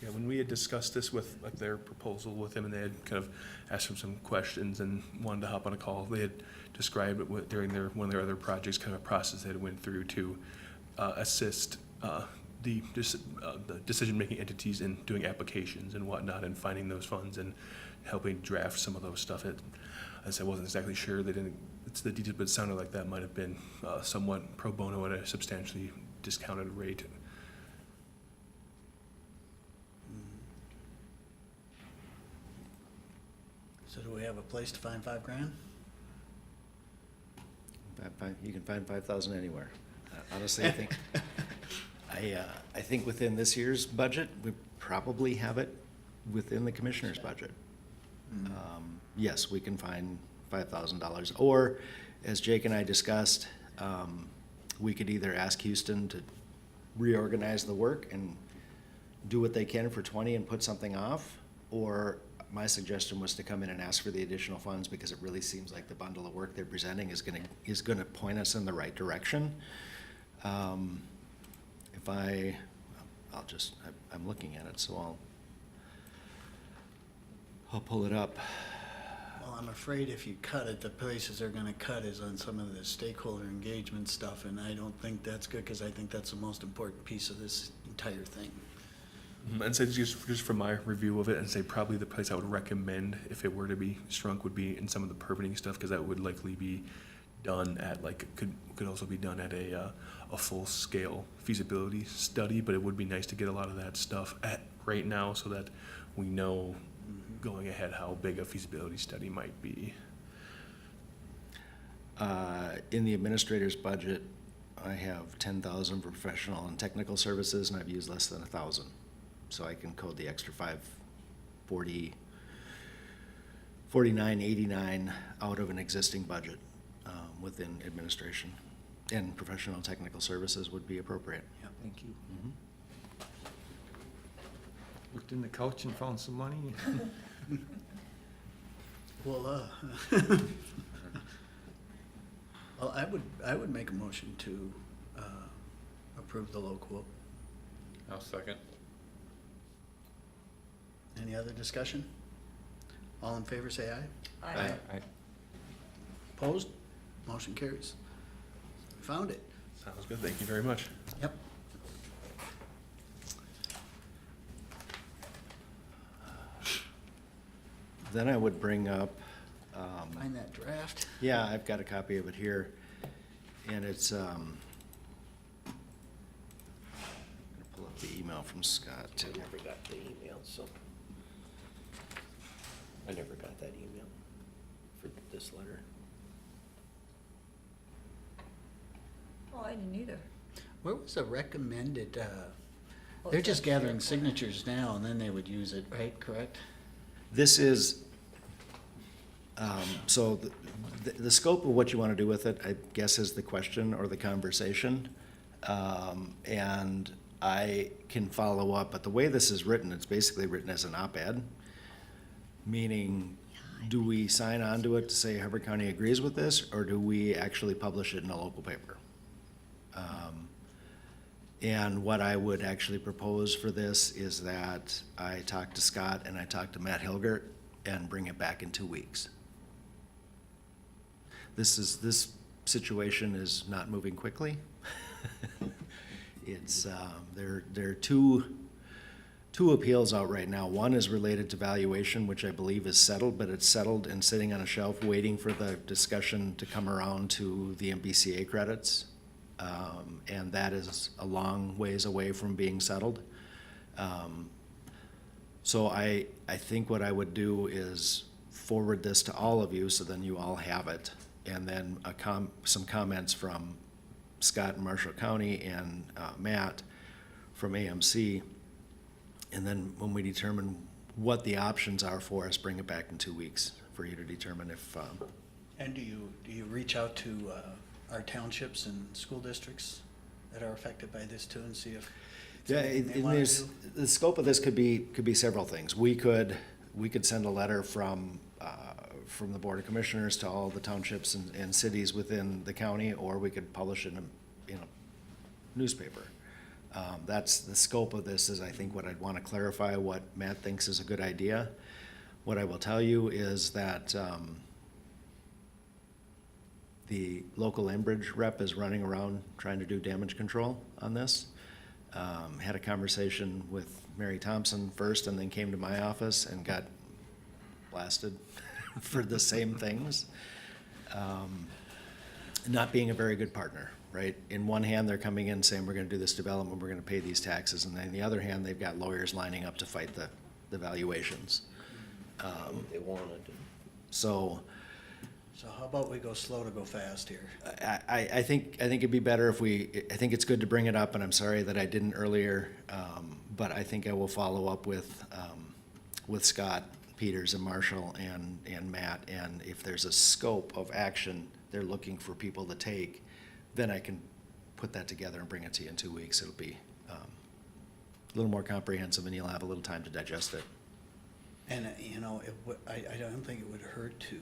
Yeah, when we had discussed this with like their proposal with them, and they had kind of asked them some questions and wanted to hop on a call, they had described it during one of their other projects, kind of a process they had went through to assist the decision-making entities in doing applications and whatnot, and finding those funds and helping draft some of those stuff. As I wasn't exactly sure, it's the details, but it sounded like that might have been somewhat pro bono at a substantially discounted rate. So do we have a place to find $5,000? You can find 5,000 anywhere. Honestly, I think, I think within this year's budget, we probably have it within the commissioner's budget. Yes, we can find $5,000. Or, as Jake and I discussed, we could either ask Houston to reorganize the work and do what they can for 20 and put something off, or my suggestion was to come in and ask for the additional funds because it really seems like the bundle of work they're presenting is gonna point us in the right direction. If I'm looking at it, so I'll pull it up. Well, I'm afraid if you cut it, the places they're gonna cut is on some of the stakeholder engagement stuff, and I don't think that's good, because I think that's the most important piece of this entire thing. And so just from my review of it, and say probably the place I would recommend if it were to be shrunk would be in some of the permitting stuff, because that would likely be done at could also be done at a full-scale feasibility study, but it would be nice to get a lot of that stuff at right now so that we know going ahead how big a feasibility study might be. In the administrator's budget, I have 10,000 for professional and technical services, and I've used less than 1,000. So I can code the extra 4989 out of an existing budget within administration. And professional and technical services would be appropriate. Yeah, thank you. Looked in the couch and found some money. Well, well, I would make a motion to approve the low quote. I'll second. Any other discussion? All in favor, say aye. Aye. Opposed? Motion carries. We found it. Sounds good, thank you very much. Yep. Then I would bring up, Find that draft. yeah, I've got a copy of it here, and it's, I'm gonna pull up the email from Scott too. I never got the email, so. I never got that email for this letter. Oh, I didn't either. Where was the recommended, Oh, they're it's just on gathering SharePoint. signatures now, and then they would use it, right? Correct? This is, so the scope of what you want to do with it, I guess, is the question or the conversation. And I can follow up, but the way this is written, it's basically written as an op-ed, meaning, do we sign on to it to say Hubbard County agrees with this, or do we actually publish it in a local paper? And what I would actually propose for this is that I talk to Scott and I talk to Matt Hilgert and bring it back in 2 weeks. This situation is not moving quickly. It's, there are two appeals out right now. One is related to valuation, which I believe is settled, but it's settled and sitting on a shelf waiting for the discussion to come around to the MBCA credits. And that is a long ways away from being settled. So I think what I would do is forward this to all of you, so then you all have it. And then some comments from Scott in Marshall County and Matt from AMC. And then when we determine what the options are for us, bring it back in 2 weeks for you to determine if, And do you reach out to our townships and school districts that are affected by this too, and see if yeah, it's something they and wanna there's, do? the scope of this could be several things. We could send a letter from the Board of Commissioners to all the townships and cities within the county, or we could publish it in a newspaper. That's the scope of this, is I think what I'd want to clarify what Matt thinks is a good idea. What I will tell you is that the local Enbridge rep is running around trying to do damage control on this. Had a conversation with Mary Thompson first, and then came to my office and got blasted for the same things. Not being a very good partner, right? In one hand, they're coming in saying, we're gonna do this development, we're gonna pay these taxes, and then the other hand, they've got lawyers lining up to fight the valuations. They wanted to. So So how about we go slow to go fast here? I think it'd be better if I think it's good to bring it up, and I'm sorry that I didn't earlier, but I think I will follow up with Scott Peters and Marshall and Matt, and if there's a scope of action they're looking for people to take, then I can put that together and bring it to you in 2 weeks. It'll be a little more comprehensive, and you'll have a little time to digest it. And, I don't think it would hurt to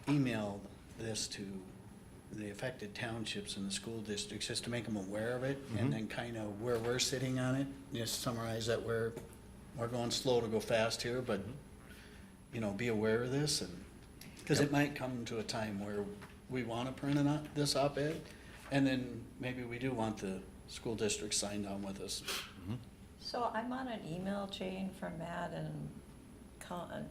email this to the affected townships and the school districts, just to make them aware of it, and then kind of where we're sitting on it, just summarize that we're going slow to go fast here, but, be aware of this, and, because it might come to a time where we want to print this op-ed, and then maybe we do want the school district signed on with us. So I'm on an email chain from Matt and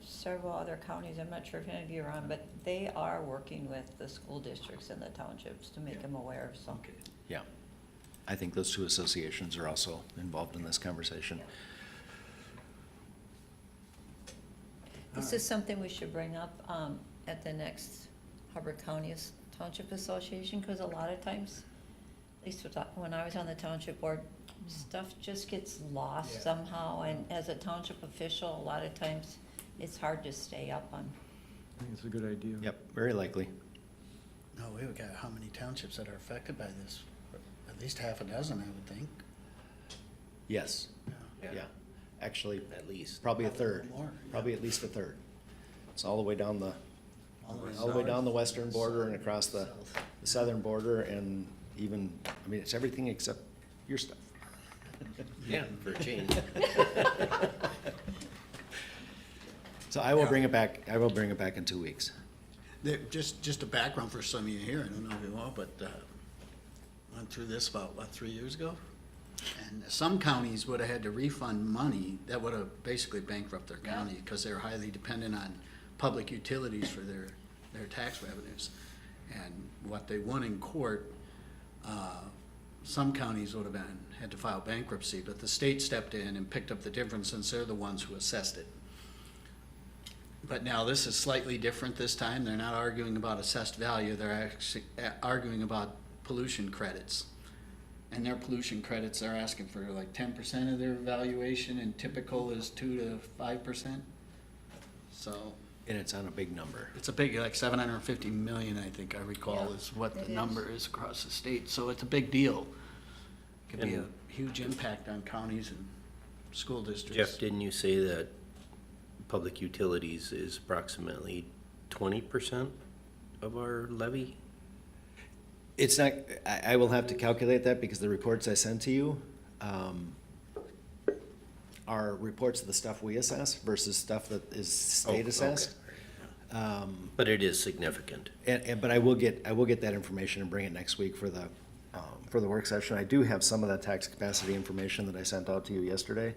several other counties, I'm not sure if any of you are on, but they are working with the school districts and the townships to make them aware, so. Okay. Yeah. I think those two associations are also involved in this conversation. This is something we should bring up at the next Hubbard County Township Association, because a lot of times, at least when I was on the township board, stuff just gets lost Yeah. somehow, and as a township official, a lot of times, it's hard to stay up on. I think it's a good idea. Yep, very likely. No, we've got how many townships that are affected by this? At least half a dozen, I would think. Yes, yeah. Actually, At least. probably a third, More, yeah. probably at least a third. It's all the way down the south. western border and across the South. southern border, and even, it's everything except your stuff. Yeah, for a change. So I will bring it back in 2 weeks. Just a background for some of you here, I don't know if you want, but went through this about, 3 years ago? And some counties would have had to refund money that would have basically bankrupted their county, because they're highly dependent on public utilities for their tax revenues. And what they won in court, some counties would have had to file bankruptcy, but the state stepped in and picked up the difference, since they're the ones who assessed it. But now this is slightly different this time. They're not arguing about assessed value, they're actually arguing about pollution credits. And their pollution credits are asking for like 10% of their valuation, and typical is 2 to 5%. So And it's on a big number. it's a big, like 750 million, I think I recall, Yeah, is what it the is. number is across the state. So it's a big deal. Could be a And- huge impact on counties and school districts. Jeff, didn't you say that public utilities is approximately 20% of our levy? It's not, I will have to calculate that, because the reports I sent to you are reports of the stuff we assess versus stuff that is state okay. assessed. But it is significant. But I will get that information and bring it next week for the work session. I do have some of that tax capacity information that I sent out to you yesterday,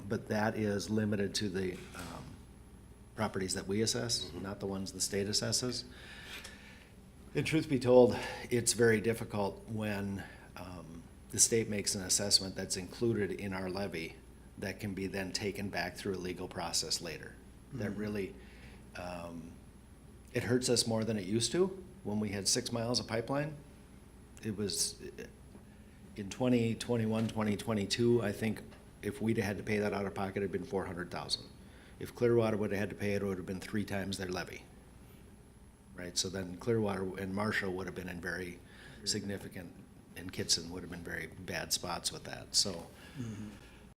but that is limited to the properties that we assess, not the ones the state assesses. And truth be told, it's very difficult when the state makes an assessment that's included in our levy that can be then taken back through a legal process later. That really, it hurts us more than it used to. When we had 6 miles of pipeline, it was, in 2021, 2022, I think if we'd had to pay that out of pocket, it'd been $400,000. If Clearwater would have had to pay it, it would have been 3 times their levy. Right, so then Clearwater and Marshall would have been in very significant, and Kitson would have been very bad spots with that, so.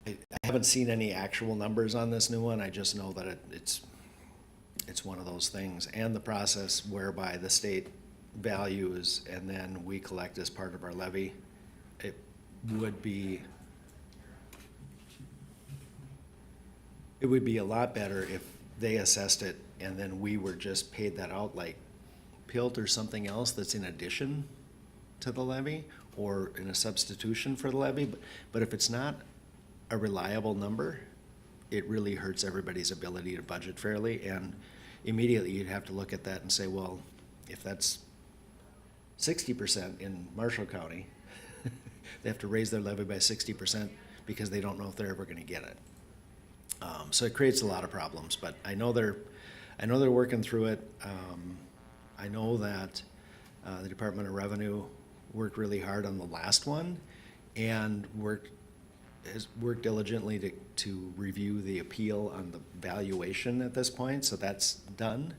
I haven't seen any actual numbers on this new one, I just know that it's one of those things, and the process whereby the state values and then we collect as part of our levy, it would be a lot better if they assessed it and then we were just paid that out like PILT or something else that's in addition to the levy or in a substitution for the levy. But if it's not a reliable number, it really hurts everybody's ability to budget fairly. And immediately you'd have to look at that and say, well, if that's 60% in Marshall County, they have to raise their levy by 60% because they don't know if they're ever going to get it. So it creates a lot of problems, but I know I know they're working through it. I know that the Department of Revenue worked really hard on the last one and has worked diligently to review the appeal on the valuation at this point, so that's done.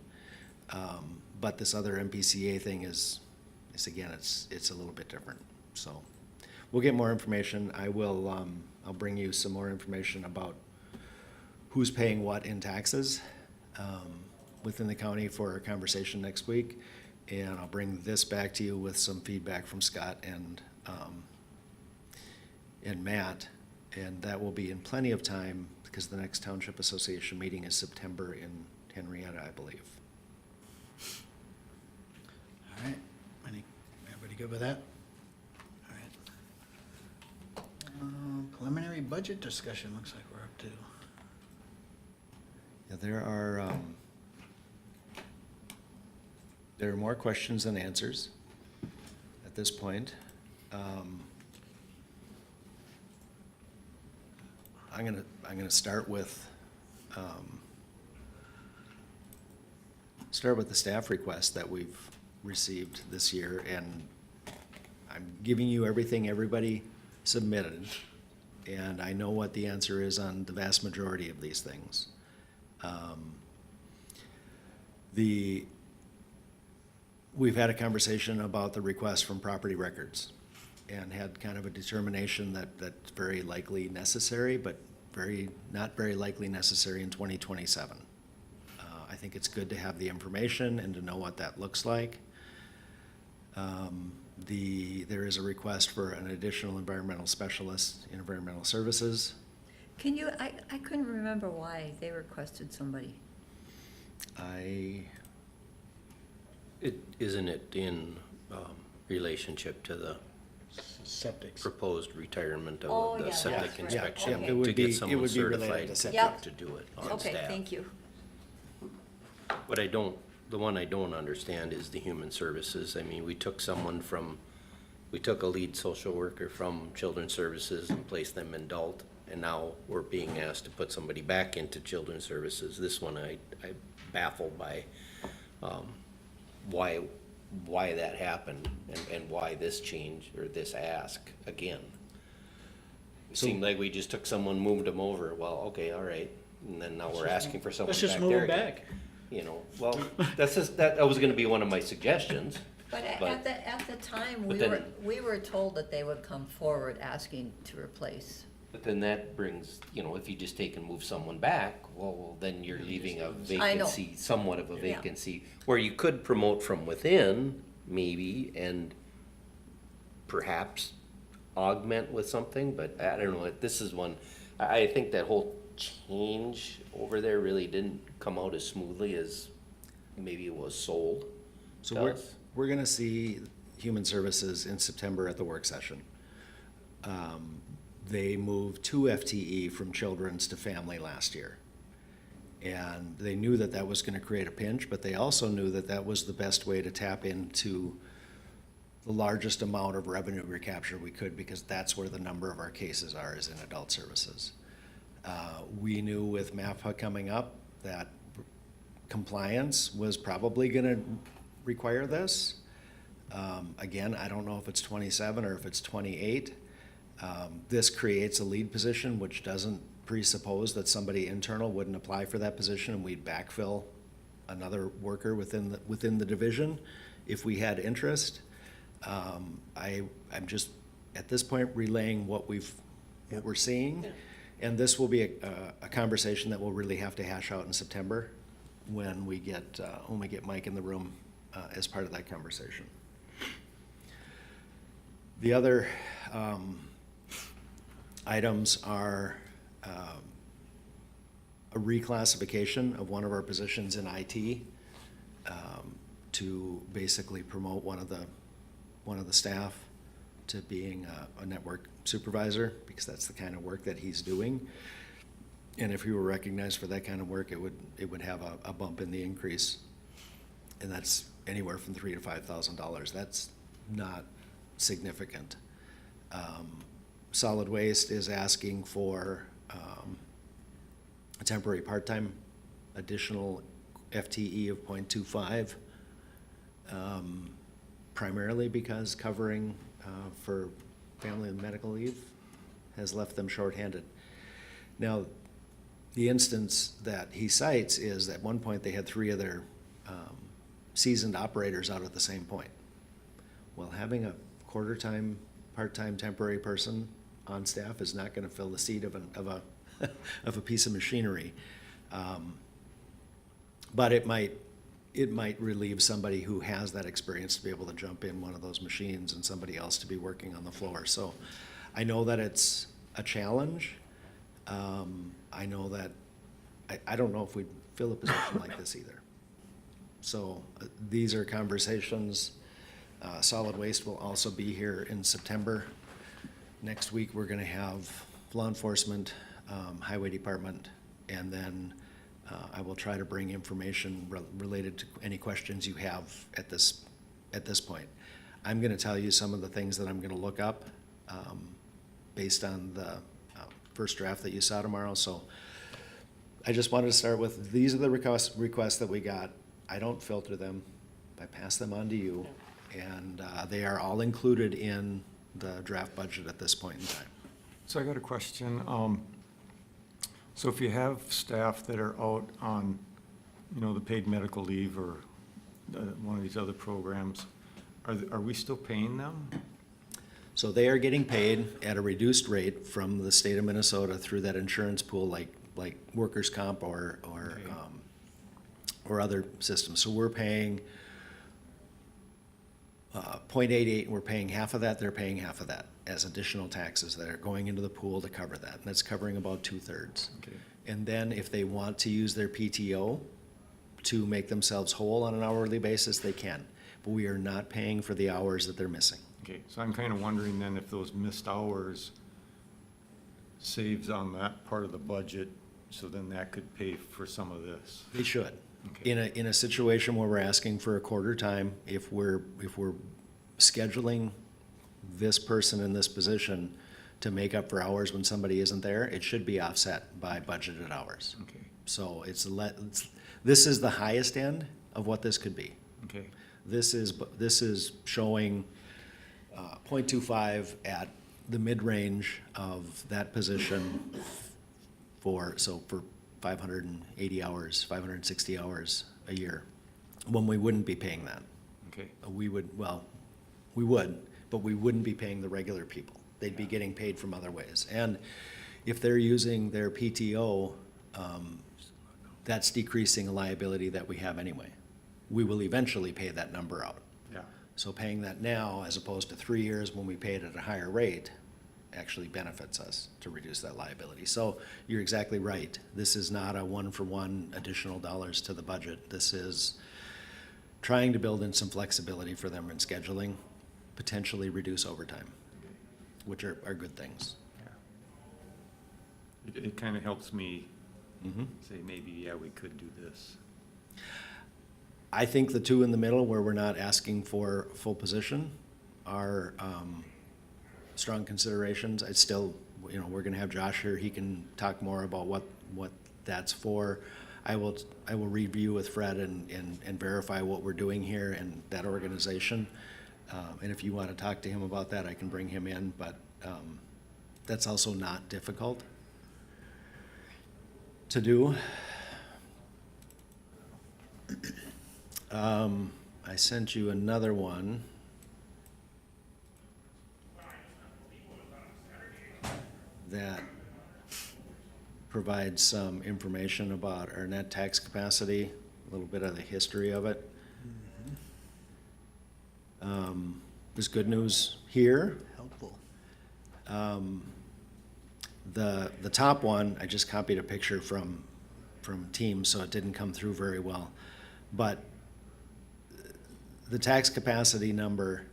But this other MPCA thing is again, it's a little bit different. So we'll get more information. I'll bring you some more information about who's paying what in taxes within the county for a conversation next week. And I'll bring this back to you with some feedback from Scott and Matt. And that will be in plenty of time because the next Township Association meeting is September in Henrietta, I believe. All right. Everybody good with that? All right. Preliminary budget discussion looks like we're up to. Yeah, there are more questions than answers at this point. I'm gonna start with the staff request that we've received this year, and I'm giving you everything everybody submitted, and I know what the answer is on the vast majority of these things. We've had a conversation about the request from property records and had kind of a determination that that's very likely necessary, but not very likely necessary in 2027. I think it's good to have the information and to know what that looks like. There is a request for an additional environmental specialist in environmental services. Can you, I couldn't remember why they requested somebody. Isn't it in relationship to the Septic. proposed retirement Oh, of the yeah, septic that's right. inspection? Okay. It would To be- get it someone would be related certified to septic. Yep. to do it on staff. Okay, thank you. What the one I don't understand is the human services. I mean, we took a lead social worker from Children's Services and placed them in adult, and now we're being asked to put somebody back into Children's Services. This one I'm baffled by, why that happened and why this change or this ask again. It seemed like we just took someone, moved them over. Well, okay, all right. And then now we're asking for someone Let's back just there move again. back. You know, well, that was gonna be one of my suggestions. But But- at the time, but then- we were told that they would come forward asking to replace. But then that brings, if you just take and move someone back, well, then you're leaving a I know. vacancy, somewhat of a Yeah. vacancy, where you could promote from within, maybe, and perhaps augment with something, but I don't know, this is one, I think that whole change over there really didn't come out as smoothly as maybe it was sold. So to us. we're gonna see Human Services in September at the work session. They moved 2 FTE from children's to family last year. And they knew that was gonna create a pinch, but they also knew that was the best way to tap into the largest amount of revenue recapture we could, because that's where the number of our cases are, is in adult services. We knew with MAPA coming up that compliance was probably gonna require this. Again, I don't know if it's 27 or if it's 28. This creates a lead position, which doesn't presuppose that somebody internal wouldn't apply for that position and we'd backfill another worker within the division if we had interest. I'm just, at this point, relaying what we're seeing. And this will be a conversation that we'll really have to hash out in September when we get Mike in the room as part of that conversation. The other items are a reclassification of one of our positions in IT to basically promote one of the staff to being a network supervisor, because that's the kind of work that he's doing. And if he were recognized for that kind of work, it would have a bump in the increase. And that's anywhere from $3,000 to $5,000. That's not significant. Solid Waste is asking for a temporary part-time additional FTE of 0.25, primarily because covering for family and medical leave has left them shorthanded. Now, the instance that he cites is at one point they had 3 of their seasoned operators out at the same point. Well, having a quarter-time, part-time temporary person on staff is not gonna fill the seat of a piece of machinery. But it might relieve somebody who has that experience to be able to jump in one of those machines and somebody else to be working on the floor. So I know that it's a challenge. I know that, I don't know if we'd fill a position like this either. So these are conversations. Solid Waste will also be here in September. Next week, we're gonna have law enforcement, highway department, and then I will try to bring information related to any questions you have at this point. I'm gonna tell you some of the things that I'm gonna look up based on the first draft that you saw tomorrow. So I just wanted to start with, these are the requests that we got. I don't filter them. I pass them on to you. And they are all included in the draft budget at this point in time. So I got a question. So if you have staff that are out on, the paid medical leave or one of these other programs, are we still paying them? So they are getting paid at a reduced rate from the state of Minnesota through that insurance pool, like workers' comp or other systems. So we're paying 0.88, and we're paying half of that, they're paying half of that as additional taxes that are going into the pool to cover that. And that's covering about 2/3. Okay. And then if they want to use their PTO to make themselves whole on an hourly basis, they can. But we are not paying for the hours that they're missing. Okay, so I'm kind of wondering then if those missed hours saves on that part of the budget, so then that could pay for some of this. They should. Okay. In a situation where we're asking for a quarter time, if we're scheduling this person in this position to make up for hours when somebody isn't there, it should be offset by budgeted hours. Okay, So this is the highest end of what this could be. okay, This is showing 0.25 at the mid-range of that position for 580 hours, 560 hours a year, when we wouldn't be paying that. okay, We would, but we wouldn't be paying the regular people. They'd be getting paid from other ways. And if they're using their PTO, that's decreasing a liability that we have anyway. We will eventually pay that number out. yeah, So paying that now, as opposed to 3 years when we pay it at a higher rate, actually benefits us to reduce that liability. So you're exactly right. This is not a one-for-one additional dollars to the budget. This is trying to build in some flexibility for them in scheduling, potentially reduce overtime, which are good things. yeah. It kind of helps me Mhm. say, maybe, yeah, we could do this. I think the two in the middle, where we're not asking for full position, are strong considerations. It's still, we're gonna have Josh here, he can talk more about what that's for. I will review with Fred and verify what we're doing here and that organization. And if you wanna talk to him about that, I can bring him in, but that's also not difficult to do. I sent you another one. That provides some information about our net tax capacity, a little bit of the history of it. There's good news here. Helpful. The top one, I just copied a picture from Teams, so it didn't come through very well. But the tax capacity number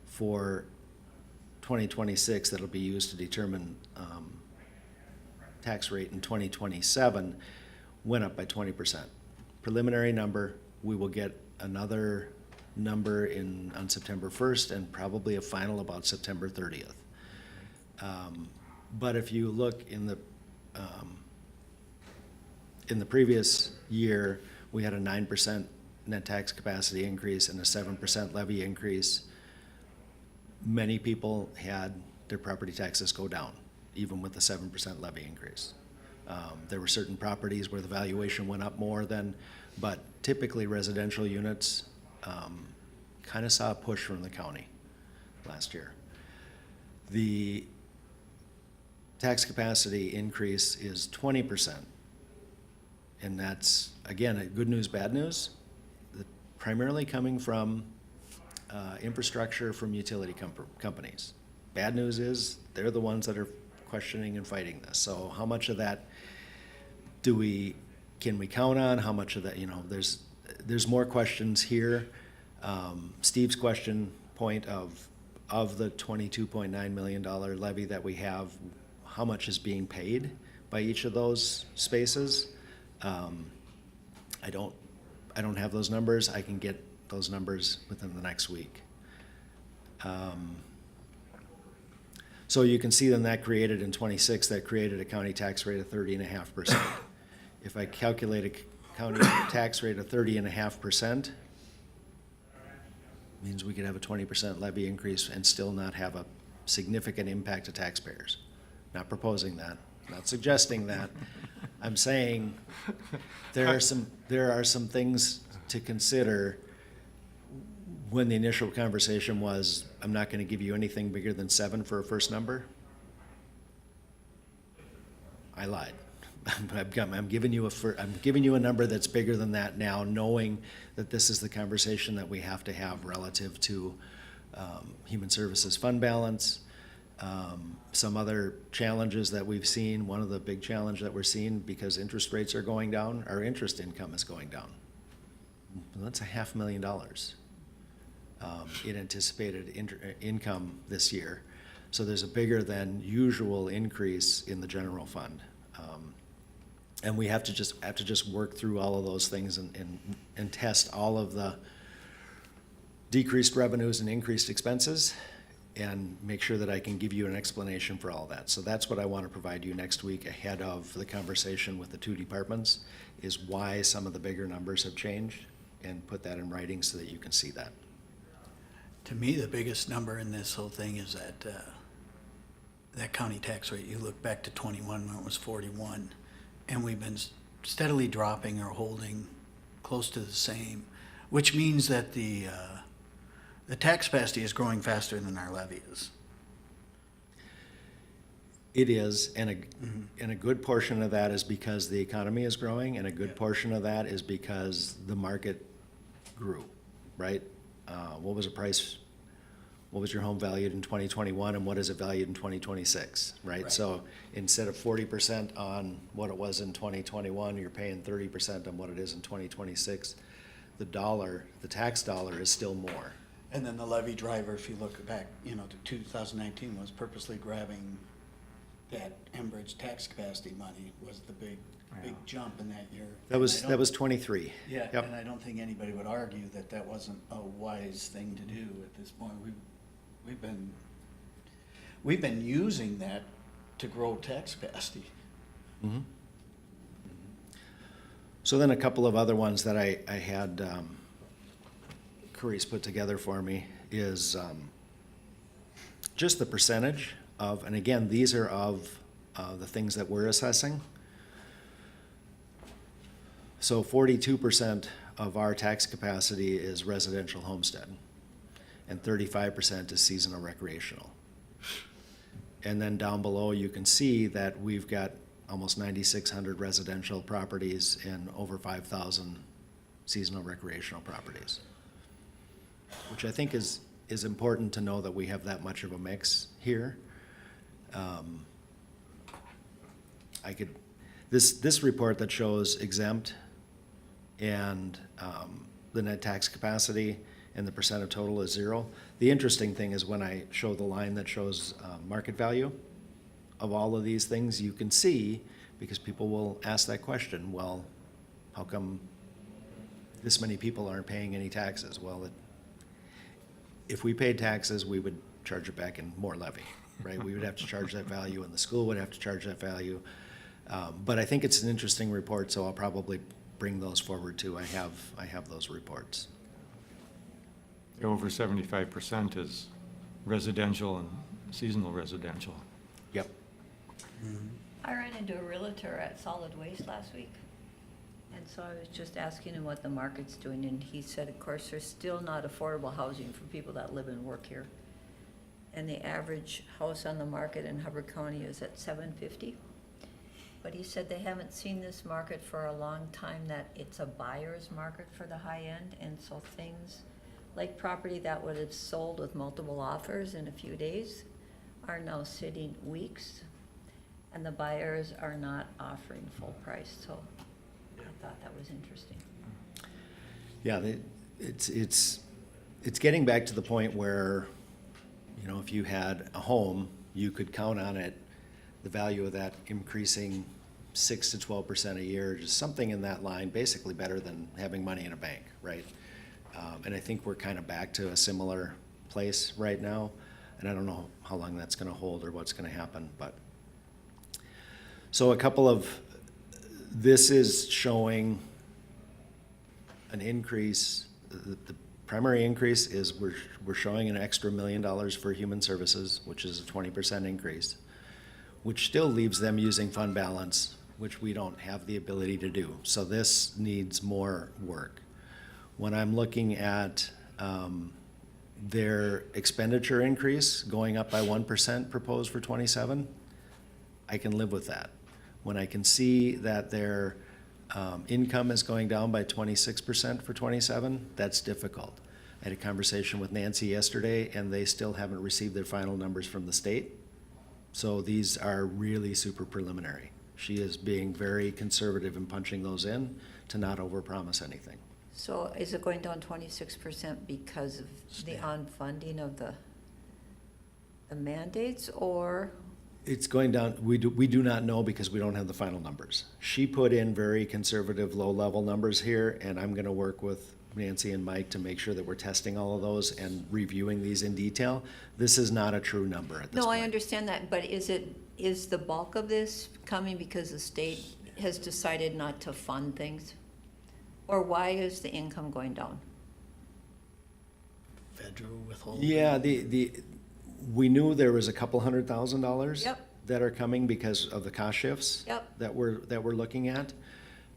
for 2026 that'll be used to determine tax rate in 2027 went up by 20%. Preliminary number, we will get another number on September 1st and probably a final about September 30th. But if you look in the previous year, we had a 9% net tax capacity increase and a 7% levy increase. Many people had their property taxes go down, even with the 7% levy increase. There were certain properties where the valuation went up more than, but typically residential units kind of saw a push from the county last year. The tax capacity increase is 20%. And that's, again, good news, bad news, primarily coming from infrastructure from utility companies. Bad news is they're the ones that are questioning and fighting this. So how much of that can we count on? How much of that, there's more questions here. Steve's question point of the $22.9 million levy that we have, how much is being paid by each of those spaces? I don't have those numbers. I can get those numbers within the next week. So you can see then that created in 26, that created a county tax rate of 30.5%. If I calculate a county tax rate of 30.5%, means we could have a 20% levy increase and still not have a significant impact to taxpayers. Not proposing that, not suggesting that. I'm saying there are some things to consider when the initial conversation was, I'm not going to give you anything bigger than 7 for a first number. I lied. I'm giving you a number that's bigger than that now, knowing that this is the conversation that we have to have relative to human services fund balance. Some other challenges that we've seen, one of the big challenge that we're seeing, because interest rates are going down, our interest income is going down. That's $500,000 in anticipated income this year. So there's a bigger than usual increase in the general fund. And we have to just work through all of those things and test all of the decreased revenues and increased expenses and make sure that I can give you an explanation for all that. So that's what I want to provide you next week ahead of the conversation with the two departments, is why some of the bigger numbers have changed, and put that in writing so that you can see that. To me, the biggest number in this whole thing is that county tax rate. You look back to 21 when it was 41, and we've been steadily dropping or holding close to the same, which means that the tax capacity is growing faster than our levy is. It is, and a good portion of that is because the economy is growing, and a good portion of that is because the market grew, right? What was the price? What was your home valued in 2021, and what is it valued in 2026, right? So instead of 40% on what it was in 2021, you're paying 30% on what it is in 2026. The tax dollar is still more. And then the levy driver, if you look back, to 2019, was purposely grabbing that Enbridge tax capacity money, was the big jump in that year. That was 23. Yeah, Yep. and I don't think anybody would argue that wasn't a wise thing to do at this point. We've been using that to grow tax capacity. Mm-hmm. So then a couple of other ones that I had Curry's put together for me is just the percentage of, and again, these are of the things that we're assessing. So 42% of our tax capacity is residential homestead, and 35% is seasonal recreational. And then down below, you can see that we've got almost 9,600 residential properties and over 5,000 seasonal recreational properties, which I think is important to know that we have that much of a mix here. This report that shows exempt and the net tax capacity and the percent of total is 0. The interesting thing is when I show the line that shows market value of all of these things, you can see, because people will ask that question, well, how come this many people aren't paying any taxes? Well, if we paid taxes, we would charge it back in more levy, right? We would have to charge that value, and the school would have to charge that value. But I think it's an interesting report, so I'll probably bring those forward too. I have those reports. Over 75% is residential and seasonal residential. Yep. I ran into a realtor at Solid Waste last week, and so I was just asking him what the market's doing, and he said, of course, there's still not affordable housing for people that live and work here. And the average house on the market in Hubbard County is at $750. But he said they haven't seen this market for a long time, that it's a buyer's market for the high end, and so things like property that would have sold with multiple offers in a few days are now sitting weeks, and the buyers are not offering full price, so I thought that was interesting. Yeah, it's getting back to the point where, you know, if you had a home, you could count on it, the value of that increasing 6 to 12% a year, just something in that line, basically better than having money in a bank, right? And I think we're kind of back to a similar place right now, and I don't know how long that's going to hold or what's going to happen, but. So this is showing an increase. The primary increase is we're showing an extra $1 million for human services, which is a 20% increase, which still leaves them using fund balance, which we don't have the ability to do. So this needs more work. When I'm looking at their expenditure increase going up by 1% proposed for 27, I can live with that. When I can see that their income is going down by 26% for 27, that's difficult. I had a conversation with Nancy yesterday, and they still haven't received their final numbers from the state. So these are really super preliminary. She is being very conservative in punching those in to not overpromise anything. So is it going down 26% because of the unfunding of the mandates, or? It's going down, we do not know because we don't have the final numbers. She put in very conservative, low-level numbers here, and I'm gonna work with Nancy and Mike to make sure that we're testing all of those and reviewing these in detail. This is not a true number at this point. No, I understand that, but is the bulk of this coming because the state has decided not to fund things? Or why is the income going down? Federal withholding. Yeah, we knew there was a couple $100,000 Yep. that are coming because of the cost shifts Yep. that we're looking at.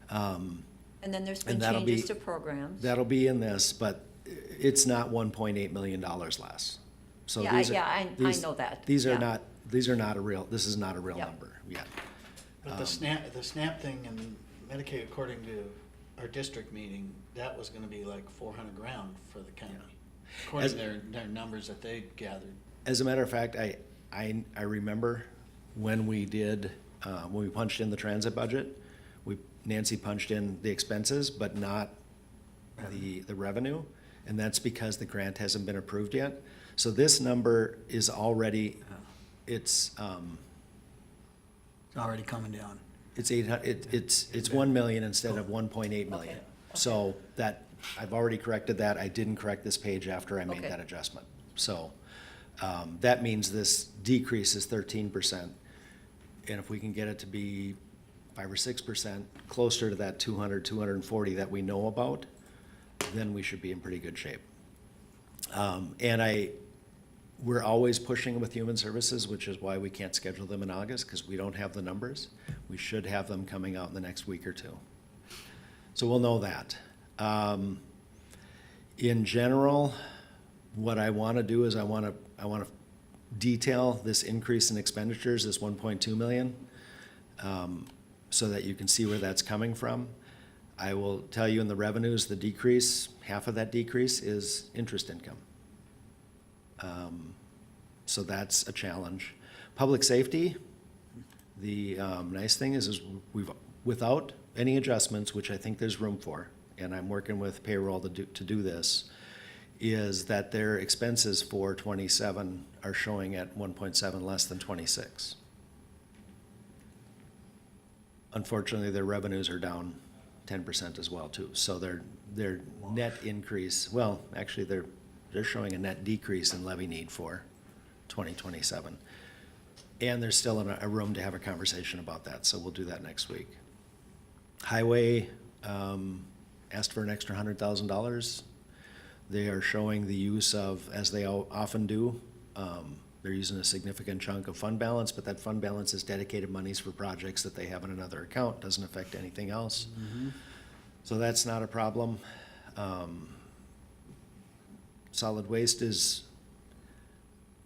And then there's been And that'll changes be- to programs. That'll be in this, but it's not $1.8 million less. So Yeah, these are- I these- know that. These are Yeah. not, this is not a real Yep. number yet. But the SNAP thing and Medicaid, according to our district meeting, that was gonna be like 400 grand for the county. According As- to their numbers that they gathered. As a matter of fact, I remember when we did, when we punched in the transit budget, Nancy punched in the expenses, but not the revenue, and that's because the grant hasn't been approved yet. So this number is already, it's It's already coming down. it's 800, it's 1 million instead of 1.8 million. Okay. So that, I've already corrected that. I didn't correct this page after I made Okay. that adjustment. So, that means this decrease is 13%. And if we can get it to be 5 or 6%, closer to that 200, 240 that we know about, then we should be in pretty good shape. And we're always pushing with human services, which is why we can't schedule them in August, because we don't have the numbers. We should have them coming out in the next week or two. So we'll know that. In general, what I want to do is I want to detail this increase in expenditures, this 1.2 million, so that you can see where that's coming from. I will tell you in the revenues, the decrease, half of that decrease is interest income. So that's a challenge. Public safety, the nice thing is we've, without any adjustments, which I think there's room for, and I'm working with payroll to do this, is that their expenses for 27 are showing at 1.7 less than 26. Unfortunately, their revenues are down 10% as well too. So their net increase, well, actually they're showing a net decrease in levy need for 2027. And there's still a room to have a conversation about that, so we'll do that next week. Highway, asked for an extra $100,000. They are showing the use of, as they often do, they're using a significant chunk of fund balance, but that fund balance is dedicated monies for projects that they have in another account, doesn't affect anything else. So that's not a problem. Solid waste is,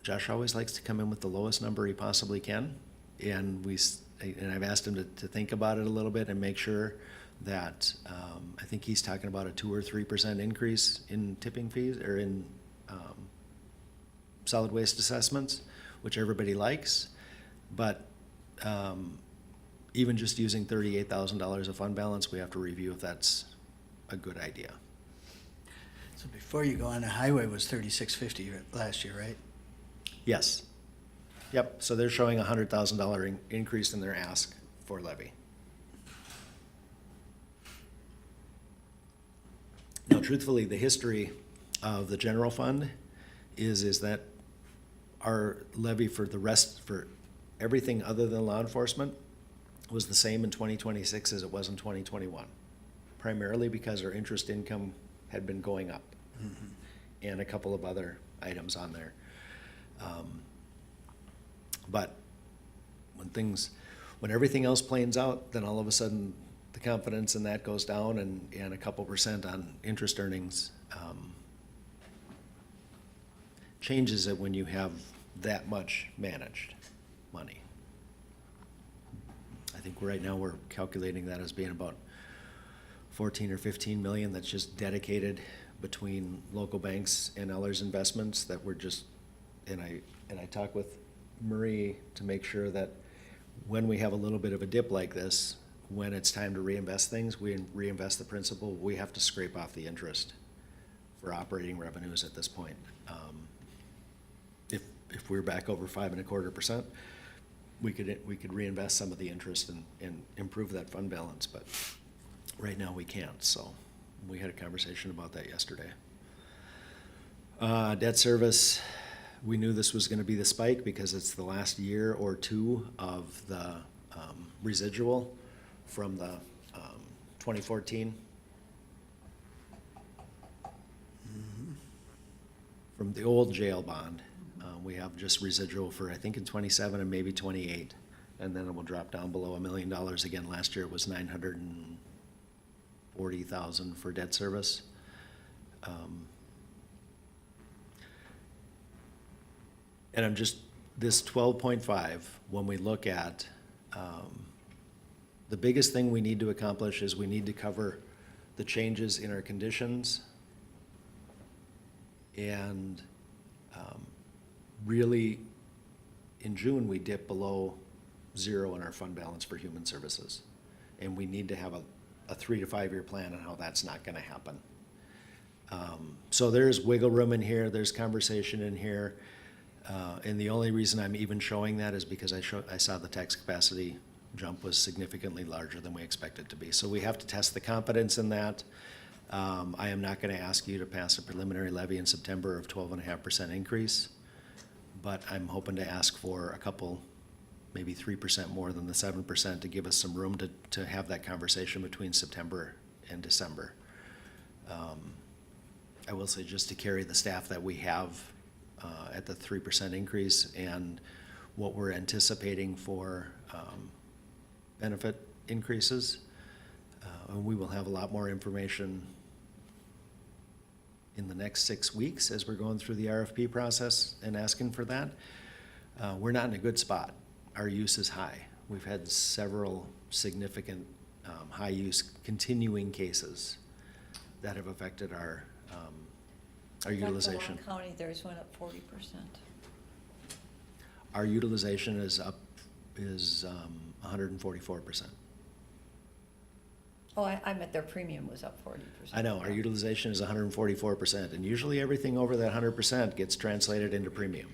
Josh always likes to come in with the lowest number he possibly can. And I've asked him to think about it a little bit and make sure that, I think he's talking about a 2 or 3% increase in tipping fees, or in solid waste assessments, which everybody likes. But even just using $38,000 of fund balance, we have to review if that's a good idea. So before you go on, the highway was 3650 last year, right? Yes. Yep, so they're showing a $100,000 increase in their ask for levy. Now, truthfully, the history of the general fund is that our levy for everything other than law enforcement was the same in 2026 as it was in 2021, primarily because our interest income had been going up, and a couple of other items on there. But when everything else planes out, then all of a sudden the confidence in that goes down, and a couple percent on interest earnings changes it when you have that much managed money. I think right now we're calculating that as being about 14 or 15 million that's just dedicated between local banks and Ellers Investments that we're just, and I talk with Marie to make sure that when we have a little bit of a dip like this, when it's time to reinvest things, we reinvest the principal. We have to scrape off the interest for operating revenues at this point. If we're back over 5.25%, we could reinvest some of the interest and improve that fund balance, but right now we can't. So we had a conversation about that yesterday. Debt service, we knew this was going to be the spike because it's the last year or two of the residual from the 2014. From the old jail bond. We have just residual for, I think, in 27 and maybe 28, and then it will drop down below $1 million again. Last year it was 940,000 for debt service. And I'm just, this 12.5, when we look at, the biggest thing we need to accomplish is we need to cover the changes in our conditions, and really, in June, we dip below zero in our fund balance for human services. And we need to have a 3 to 5 year plan on how that's not gonna happen. So there's wiggle room in here, there's conversation in here. And the only reason I'm even showing that is because I saw the tax capacity jump was significantly larger than we expected to be. So we have to test the confidence in that. I am not gonna ask you to pass a preliminary levy in September of 12.5% increase, but I'm hoping to ask for a couple, maybe 3% more than the 7% to give us some room to have that conversation between September and December. I will say, just to carry the staff that we have at the 3% increase and what we're anticipating for benefit increases, and we will have a lot more information in the next 6 weeks as we're going through the RFP process and asking for that. We're not in a good spot. Our use is high. We've had several significant high use continuing cases that have affected our utilization. Like County, theirs went up 40%. Our utilization is 144%. Oh, I meant their premium was up 40%. I know, our utilization is 144%, and usually everything over that 100% gets translated into premium.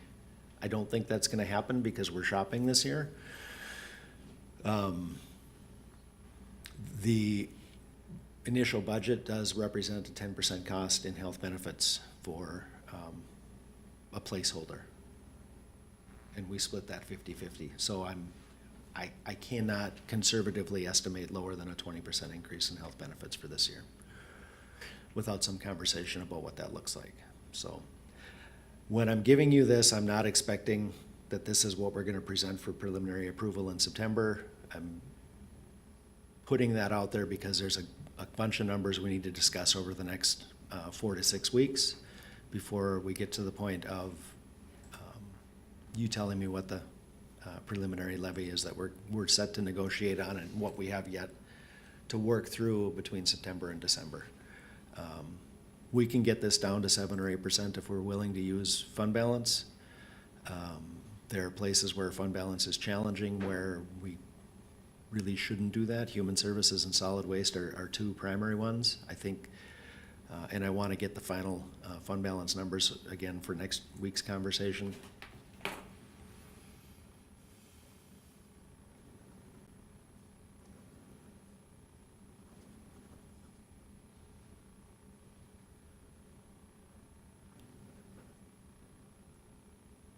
I don't think that's gonna happen because we're shopping this year. The initial budget does represent a 10% cost in health benefits for a placeholder. And we split that 50-50. So I cannot conservatively estimate lower than a 20% increase in health benefits for this year without some conversation about what that looks like. So when I'm giving you this, I'm not expecting that this is what we're gonna present for preliminary approval in September. I'm putting that out there because there's a bunch of numbers we need to discuss over the next 4 to 6 weeks before we get to the point of you telling me what the preliminary levy is that we're set to negotiate on and what we have yet to work through between September and December. We can get this down to 7 or 8% if we're willing to use fund balance. There are places where fund balance is challenging where we really shouldn't do that. Human services and solid waste are two primary ones, I think. And I want to get the final fund balance numbers again for next week's conversation.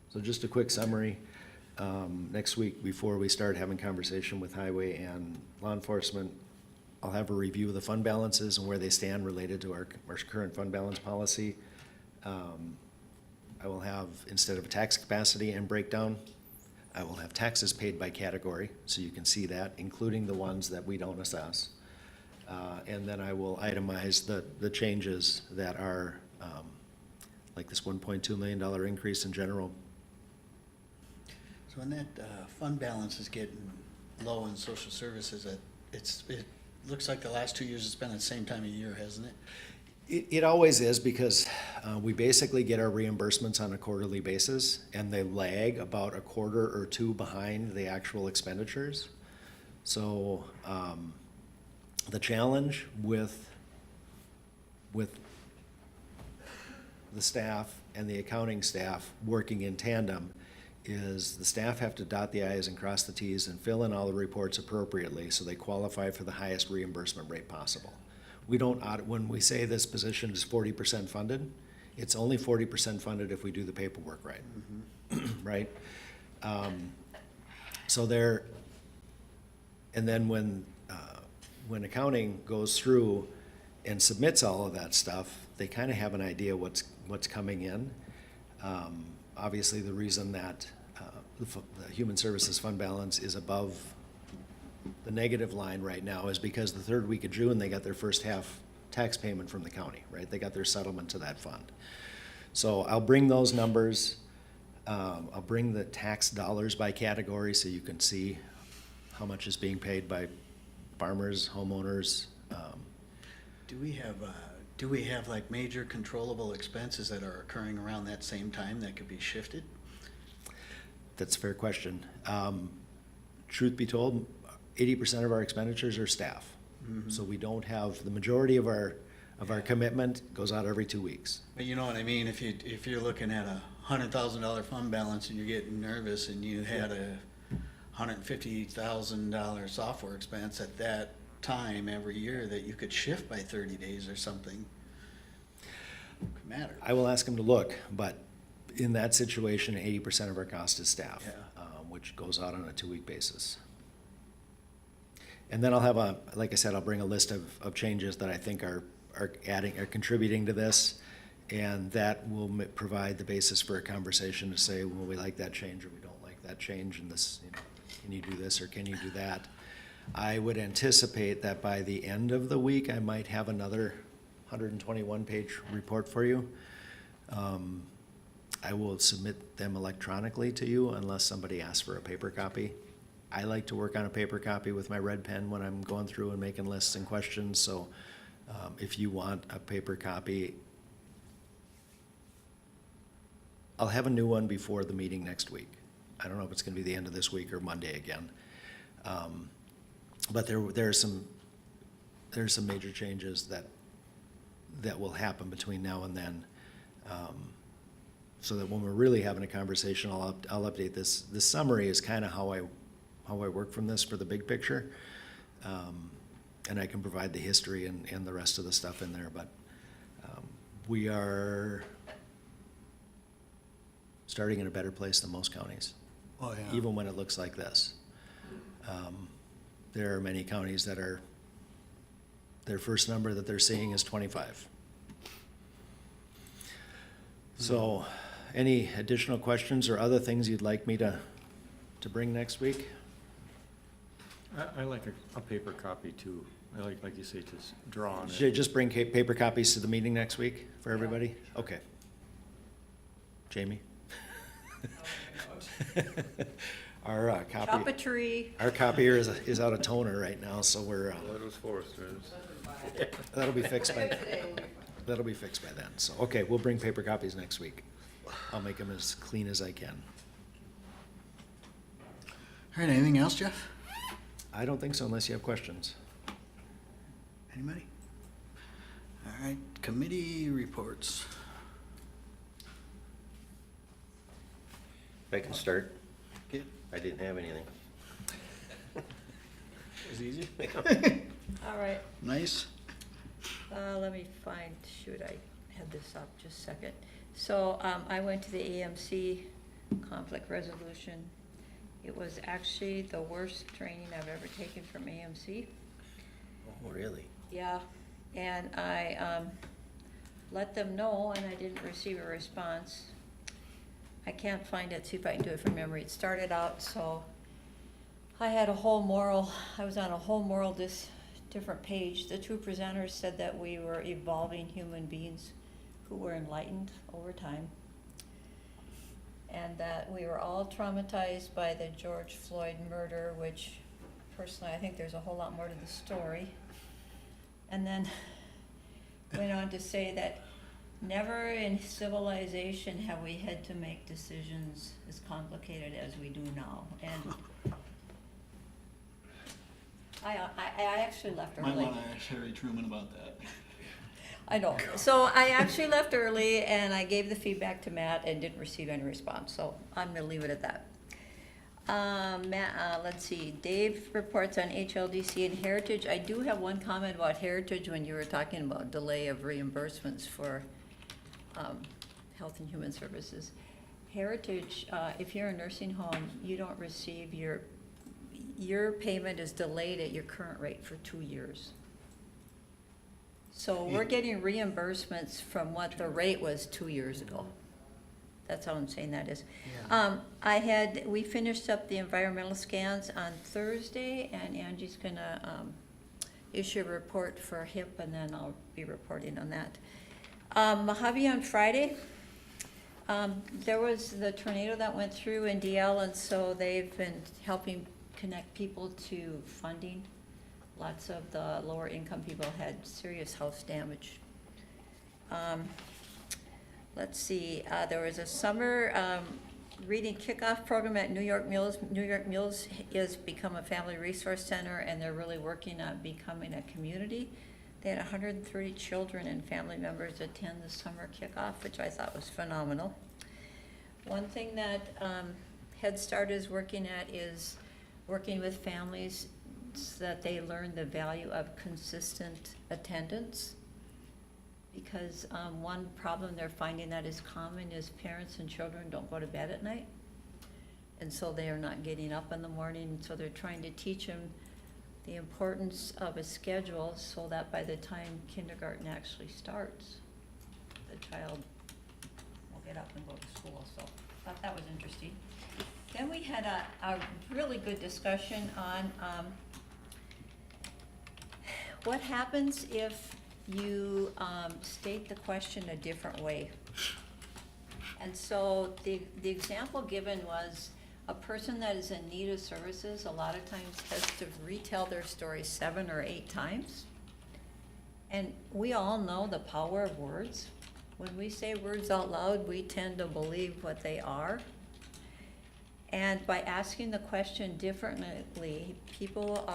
So just a quick summary. Next week, before we start having conversation with highway and law enforcement, I'll have a review of the fund balances and where they stand related to our current fund balance policy. I will have, instead of a tax capacity and breakdown, I will have taxes paid by category, so you can see that, including the ones that we don't assess. And then I will itemize the changes that are, like this $1.2 million increase in general. So when that fund balance is getting low in social services, it looks like the last 2 years it's been at the same time of year, hasn't it? It always is because we basically get our reimbursements on a quarterly basis and they lag about a quarter or two behind the actual expenditures. So the challenge with the staff and the accounting staff working in tandem is the staff have to dot the i's and cross the t's and fill in all the reports appropriately so they qualify for the highest reimbursement rate possible. We don't audit, when we say this position is 40% funded, it's only 40% funded if we do the paperwork right, right? So there, and then when accounting goes through and submits all of that stuff, they kind of have an idea what's coming in. Obviously, the reason that the Human Services fund balance is above the negative line right now is because the third week of June, they got their first half tax payment from the county, right? They got their settlement to that fund. So I'll bring those numbers. I'll bring the tax dollars by category so you can see how much is being paid by farmers, homeowners. Do we have like major controllable expenses that are occurring around that same time that could be shifted? That's a fair question. Truth be told, 80% of our expenditures are staff. So we don't have, the majority of our commitment goes out every 2 weeks. But you know what I mean, if you're looking at a $100,000 fund balance and you're getting nervous and you had a $150,000 software expense at that time every year that you could shift by 30 days or something, it could matter. I will ask them to look, but in that situation, 80% of our cost is staff, which goes out on a 2-week basis. And then I'll have like I said, I'll bring a list of changes that I think are contributing to this, and that will provide the basis for a conversation to say, well, we like that change or we don't like that change, and this, can you do this or can you do that? I would anticipate that by the end of the week, I might have another 121-page report for you. I will submit them electronically to you unless somebody asks for a paper copy. I like to work on a paper copy with my red pen when I'm going through and making lists and questions, so if you want a paper copy, I'll have a new one before the meeting next week. I don't know if it's gonna be the end of this week or Monday again. But there are some major changes that will happen between now and then. So that when we're really having a conversation, I'll update this. This summary is kind of how I work from this for the big picture. And I can provide the history and the rest of the stuff in there, but we are starting in a better place than most counties. Oh, yeah. Even when it looks like this. there are many counties that are, their first number that they're seeing is 25. So, any additional questions or other things you'd like me to bring next week? I like a paper copy too. I like you say, to draw on Should I it. just bring paper copies to the meeting next week for everybody? Okay. Jamie? Our copy, Chop-a-tree. our copier is out of toner right now, so we're, Well, it was Forrester's. that'll be fixed by then. So, okay, we'll bring paper copies next week. I'll make them as clean as I can. All right, anything else, Jeff? I don't think so unless you have questions. Anybody? All right, committee reports. If I can start, Okay. I didn't have anything. It was easy. All right, Nice. let me find, shoot, I had this up just a second. So, I went to the AMC conflict resolution. It was actually the worst training I've ever taken from AMC. Oh, really? Yeah, and I let them know, and I didn't receive a response. I can't find it, see if I can do it from memory. It started out, so I had a whole moral, I was on a whole moral different page. The two presenters said that we were evolving human beings who were enlightened over time, and that we were all traumatized by the George Floyd murder, which personally I think there's a whole lot more to the story. And then went on to say that never in civilization have we had to make decisions as complicated as we do now. And I actually left Might early. want to ask Harry Truman about that. I know. So I actually left early and I gave the feedback to Matt and didn't receive any response, so I'm gonna leave it at that. Matt, let's see, Dave reports on HLDC and Heritage. I do have one comment about Heritage when you were talking about delay of reimbursements for, Health and Human Services. Heritage, if you're a nursing home, you don't receive your payment is delayed at your current rate for 2 years. So we're getting reimbursements from what the rate was 2 years ago. That's how I'm saying that is. We finished up the environmental scans on Thursday, and Angie's gonna, issue a report for HIP, and then I'll be reporting on that. Mojave on Friday, there was the tornado that went through in DL, and so they've been helping connect people to funding. Lots of the lower income people had serious house damage. Let's see, there was a summer reading kickoff program at New York Mills. New York Mills has become a family resource center, and they're really working on becoming a community. They had 130 children and family members attend the summer kickoff, which I thought was phenomenal. One thing that Head Start is working at is working with families so that they learn the value of consistent attendance. Because one problem they're finding that is common is parents and children don't go to bed at night. And so they are not getting up in the morning, so they're trying to teach them the importance of a schedule so that by the time kindergarten actually starts, the child will get up and go to school. So I thought that was interesting. Then we had a really good discussion on what happens if you state the question a different way. And so the example given was a person that is in need of services a lot of times has to retell their story 7 or 8 times. And we all know the power of words. When we say words out loud, we tend to believe what they are. And by asking the question differently, people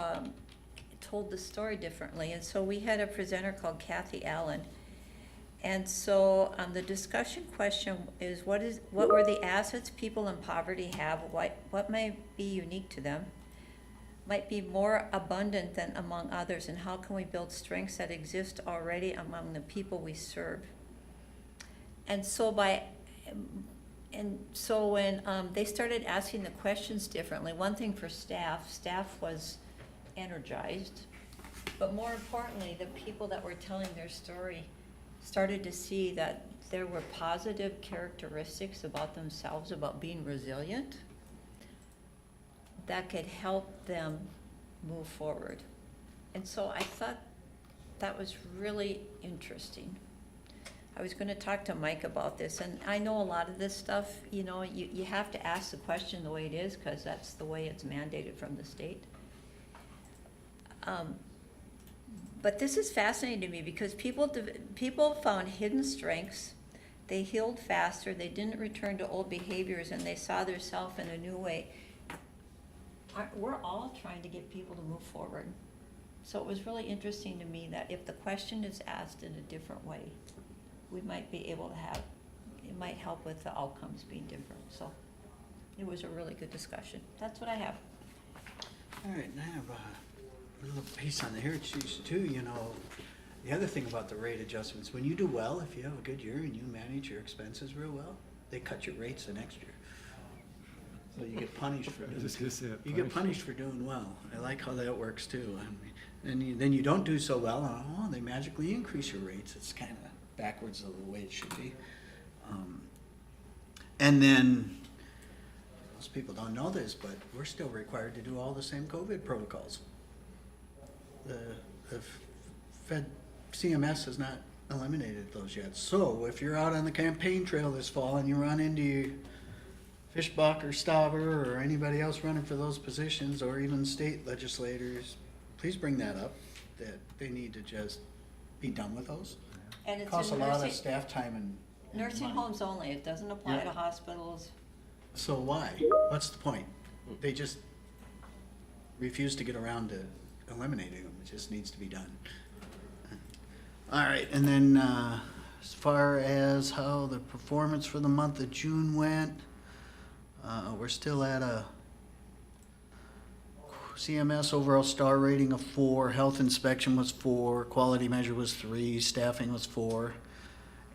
told the story differently. And so we had a presenter called Kathy Allen. And so the discussion question is what were the assets people in poverty have? What might be unique to them? Might be more abundant than among others, and how can we build strengths that exist already among the people we serve? And so when they started asking the questions differently, one thing for staff was energized. But more importantly, the people that were telling their story started to see that there were positive characteristics about themselves, about being resilient, that could help them move forward. And so I thought that was really interesting. I was gonna talk to Mike about this, and I know a lot of this stuff, you know, you have to ask the question the way it is, because that's the way it's mandated from the state. But this is fascinating to me, because people found hidden strengths, they healed faster, they didn't return to old behaviors, and they saw themselves in a new way. We're all trying to get people to move forward. So it was really interesting to me that if the question is asked in a different way, we might be able to have, it might help with the outcomes being different. So it was a really good discussion. That's what I have. All right, and I have a little piece on the heritage too, you know. The other thing about the rate adjustments, when you do well, if you have a good year and you manage your expenses real well, they cut your rates the next year. So you get punished for you get punished for doing well. I like how that works too. I mean, and then you don't do so well, and they magically increase your rates. It's kind of backwards of the way it should be. And then, most people don't know this, but we're still required to do all the same COVID protocols. The Fed CMS has not eliminated those yet. So if you're out on the campaign trail this fall and you run into Fishbach or Stauber or anybody else running for those positions, or even state legislators, please bring that up, that they need to just be done with those. And It it's costs a in lot of nursing, staff time and nursing money. homes only. It doesn't apply Yeah. to hospitals. So why? What's the point? They just refuse to get around to eliminating them. It just needs to be done. All right, and then as far as how the performance for the month of June went, we're still at a CMS overall star rating of 4, health inspection was 4, quality measure was 3, staffing was 4,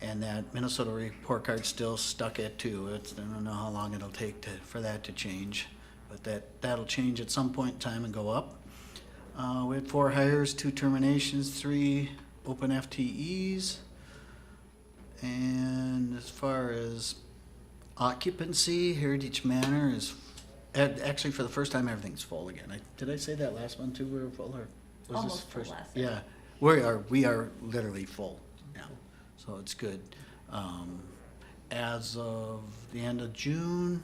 and that Minnesota report card's still stuck at 2. I don't know how long it'll take for that to change, but that'll change at some point in time and go up. We had 4 hires, 2 terminations, 3 open FTEs. And as far as occupancy, Heritage Manor is, actually for the first time, everything's full again. Did I say that last one too, we were full, or was this Almost full first? last time. Yeah, we are literally full now, so it's good. As of the end of June,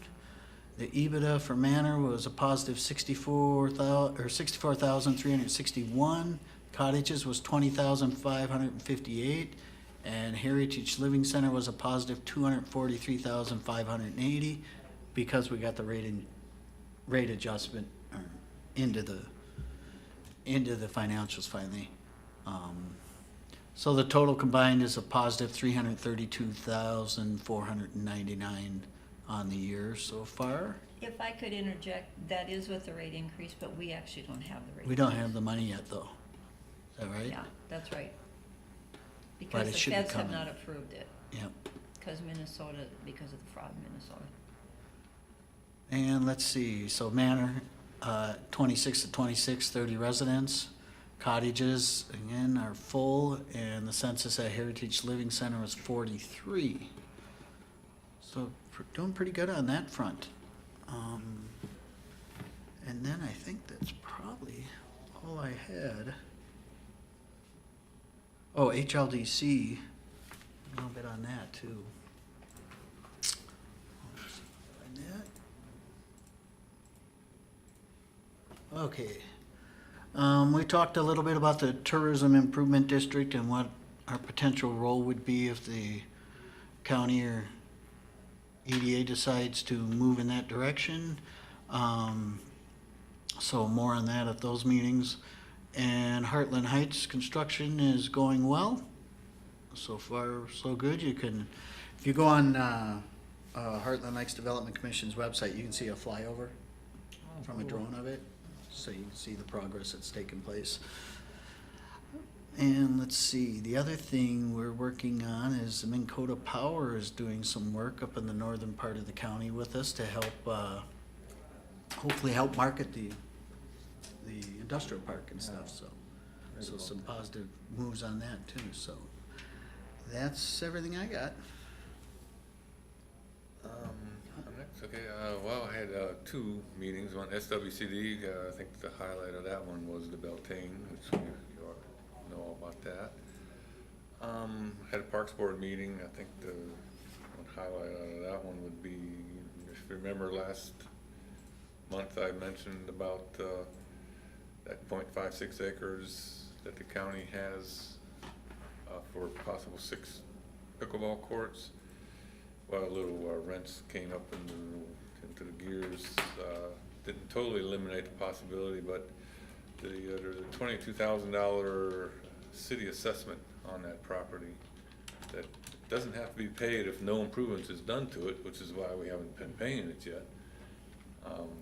the EBITDA for Manor was a positive 64,361. Cottages was 20,558, and Heritage Living Center was a positive 243,580, because we got the rate adjustment into the financials finally. So the total combined is a positive 332,499 on the year so far. If I could interject, that is with the rate increase, but we actually don't have the rate. We don't have the money yet, though. Is that right? Yeah, that's right. But Because it the should be feds have coming. not approved it, Yep. because of the fraud in Minnesota. And let's see, so Manor, 26 to 26, 30 residents. Cottages, again, are full, and the census at Heritage Living Center was 43. So doing pretty good on that front. And then I think that's probably all I had. Oh, HLDC, a little bit on that too. Find that. Okay. We talked a little bit about the Tourism Improvement District and what our potential role would be if the county or EDA decides to move in that direction. So more on that at those meetings. And Heartland Heights construction is going well. So far, so good. You can, if you go on Heartland Heights Development Commission's website, you can see a flyover from a drone of it. So you can see the progress that's taken place. And let's see, the other thing we're working on is Minn Kota Power is doing some work up in the northern part of the county with us to help, hopefully help market the the industrial park and stuff, so. So some positive moves on that too, so. That's everything I got. Next, okay, well, I had two meetings, one SWCD, I think the highlight of that one was the Belle Taine, which you all know all about that. Had a Parks Board meeting, I think the one highlight out of that one would be, if you remember last month I mentioned about that 0.56 acres that the county has for possible 6 pickleball courts. Well, little rents came up into the gears, didn't totally eliminate the possibility, but there's a $22,000 city assessment on that property that doesn't have to be paid if no improvements is done to it, which is why we haven't been paying it yet.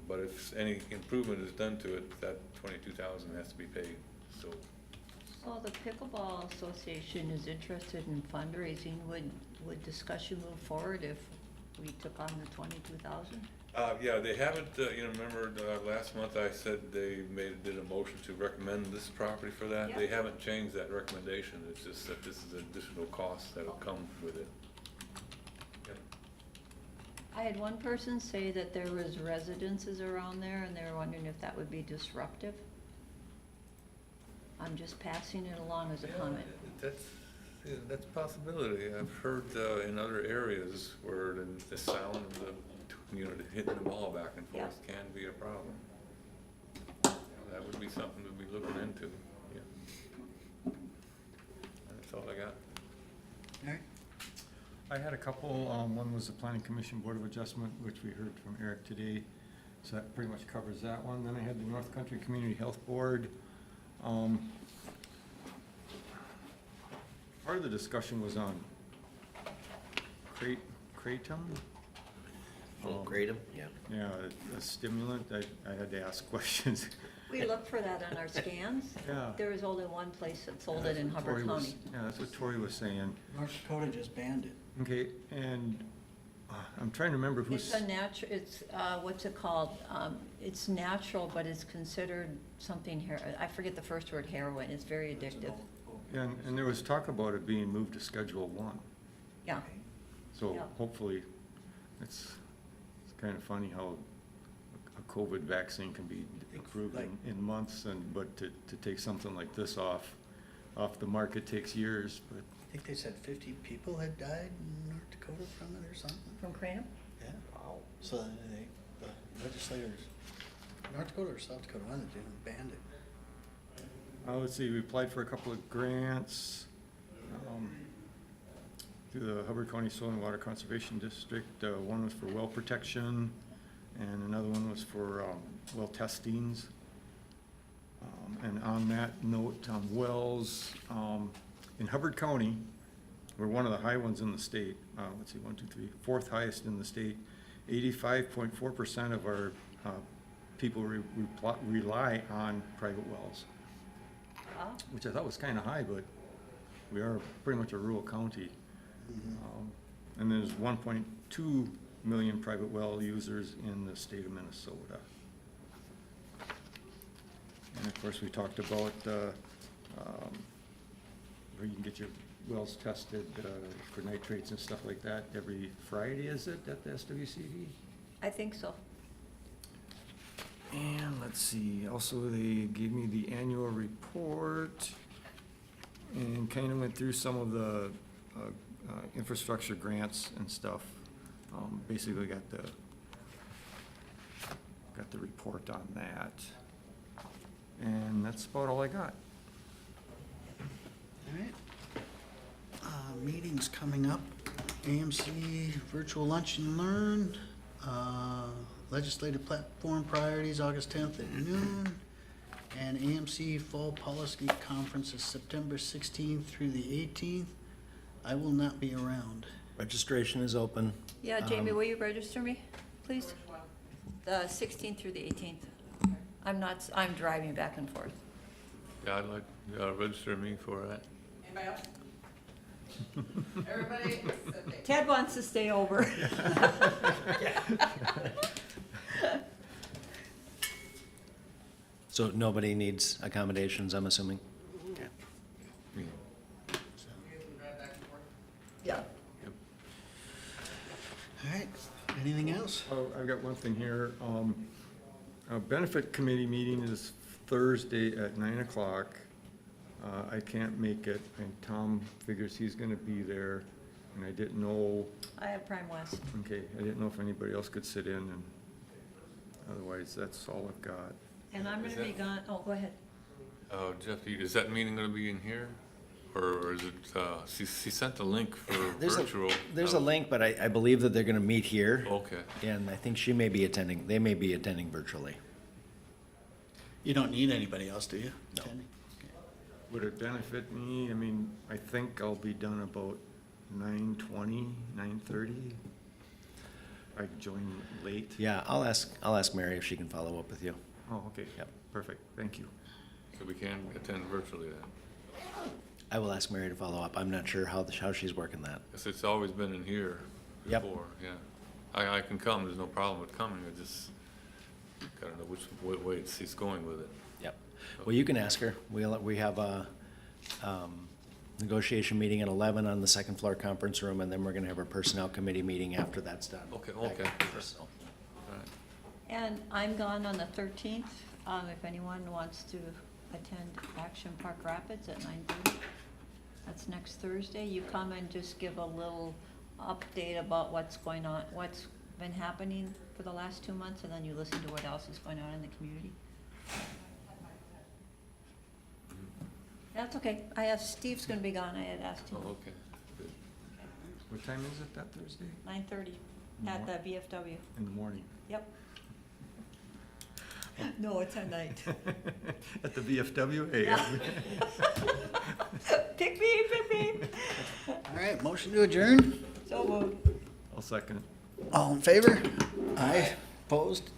But if any improvement is done to it, that $22,000 has to be paid, so. So the Pickleball Association is interested in fundraising. Would discussion move forward if we took on the 22,000? Yeah, they haven't, remember last month I said they did a motion to recommend this property for that? Yeah. They haven't changed that recommendation, it's just that this is an additional cost that'll come with it. I had one person say that there was residences around there and they were wondering if that would be disruptive. I'm just passing it along as a comment. That's a possibility. I've heard in other areas where the sound of the hitting the ball back and forth can be a problem. That would be something to be looking into, yeah. That's all I got. All right. I had a couple, one was the Planning Commission Board of Adjustment, which we heard from Eric today, so that pretty much covers that one. Then I had the North Country Community Health Board. Part of the discussion was on kratom. Oh, kratom, yeah. Yeah, a stimulant. I had to ask questions. We looked for that on our scans. Yeah. There was only one place that sold it in Hubbard Tori was- County. Yeah, that's what Tori was saying. North Dakota just banned it. Okay, and I'm trying to remember who's. It's what's it called? It's natural, but it's considered something here. I forget the first word, heroin. It's very addictive. And there was talk about it being moved to Schedule 1. Yeah. So Yeah. hopefully, it's kind of funny how a COVID vaccine can be approved in months, but to take something like this off the market takes years, but. I think they said 50 people had died in North Dakota from it or something. From kratom? Yeah. Wow. So the legislators, North Dakota or South Dakota, one that didn't ban it. Let's see, we applied for a couple of grants through the Hubbard County Soil and Water Conservation District. One was for well protection, and another one was for well testings. And on that note, wells in Hubbard County, we're one of the high ones in the state. Let's see, 1, 2, 3, fourth highest in the state. 85.4% of our people rely on private wells, Wow. which I thought was kind of high, but we are pretty much a rural county. And there's 1.2 million private well users in the state of Minnesota. And of course, we talked about where you can get your wells tested for nitrates and stuff like that every Friday, is it, at the SWCD? I think so. And let's see, also they gave me the annual report and kind of went through some of the infrastructure grants and stuff. Basically got the report on that. And that's about all I got. All right. Meetings coming up. AMC Virtual Lunch and Learn. Legislative Platform Priorities, August 10th at noon. And AMC Fall Policy Conference is September 16th through the 18th. I will not be around. Registration is open. Yeah, Jamie, will you register me, please? The 16th through the 18th. I'm driving back and forth. Yeah, I'd like, you gotta register me for that. Anybody else? Everybody? Ted wants to stay over. So nobody needs accommodations, I'm assuming? Okay. Yeah. All right, anything else? Oh, I've got one thing here. Our benefit committee meeting is Thursday at 9 o'clock. I can't make it, and Tom figures he's gonna be there, and I didn't know, I have Prime West. okay, I didn't know if anybody else could sit in, and otherwise, that's all I've got. And I'm Is gonna be that- gone, oh, go ahead. Oh, Jeff, is that meeting gonna be in here? Or is it, she sent a link for There's a, virtual. there's a link, but I believe that they're gonna meet here. Okay. And I think she may be attending, they may be attending virtually. You don't need anybody else, do you? No. Attending? Okay. Would it benefit me? I mean, I think I'll be done about 9:20, 9:30. I join late. Yeah, I'll ask Mary if she can follow up with you. Oh, okay. Yep. Perfect, thank you. So we can attend virtually then? I will ask Mary to follow up. I'm not sure how she's working that. Because it's always been in here Yep. before, yeah. I can come, there's no problem with coming, I just gotta know which way she's going with it. Yep. Well, you can ask her. We have a negotiation meeting at 11 on the second floor conference room, and then we're gonna have our personnel committee meeting after that's done. Okay, Back okay. here, so. All right. And I'm gone on the 13th, if anyone wants to attend Action Park Rapids at 9:30. That's next Thursday. You come and just give a little update about what's going on, what's been happening for the last 2 months, and then you listen to what else is going on in the community. That's okay. I asked, Steve's gonna be gone. I had asked him. Oh, okay, good. What time is it that Thursday? 9:30 at the VFW. In the morning. Yep. No, it's at night. At the VFW? Hey, Yeah. Pick me, pick me. All right, motion to adjourn? So moved. I'll second it. All in favor? Aye. Opposed?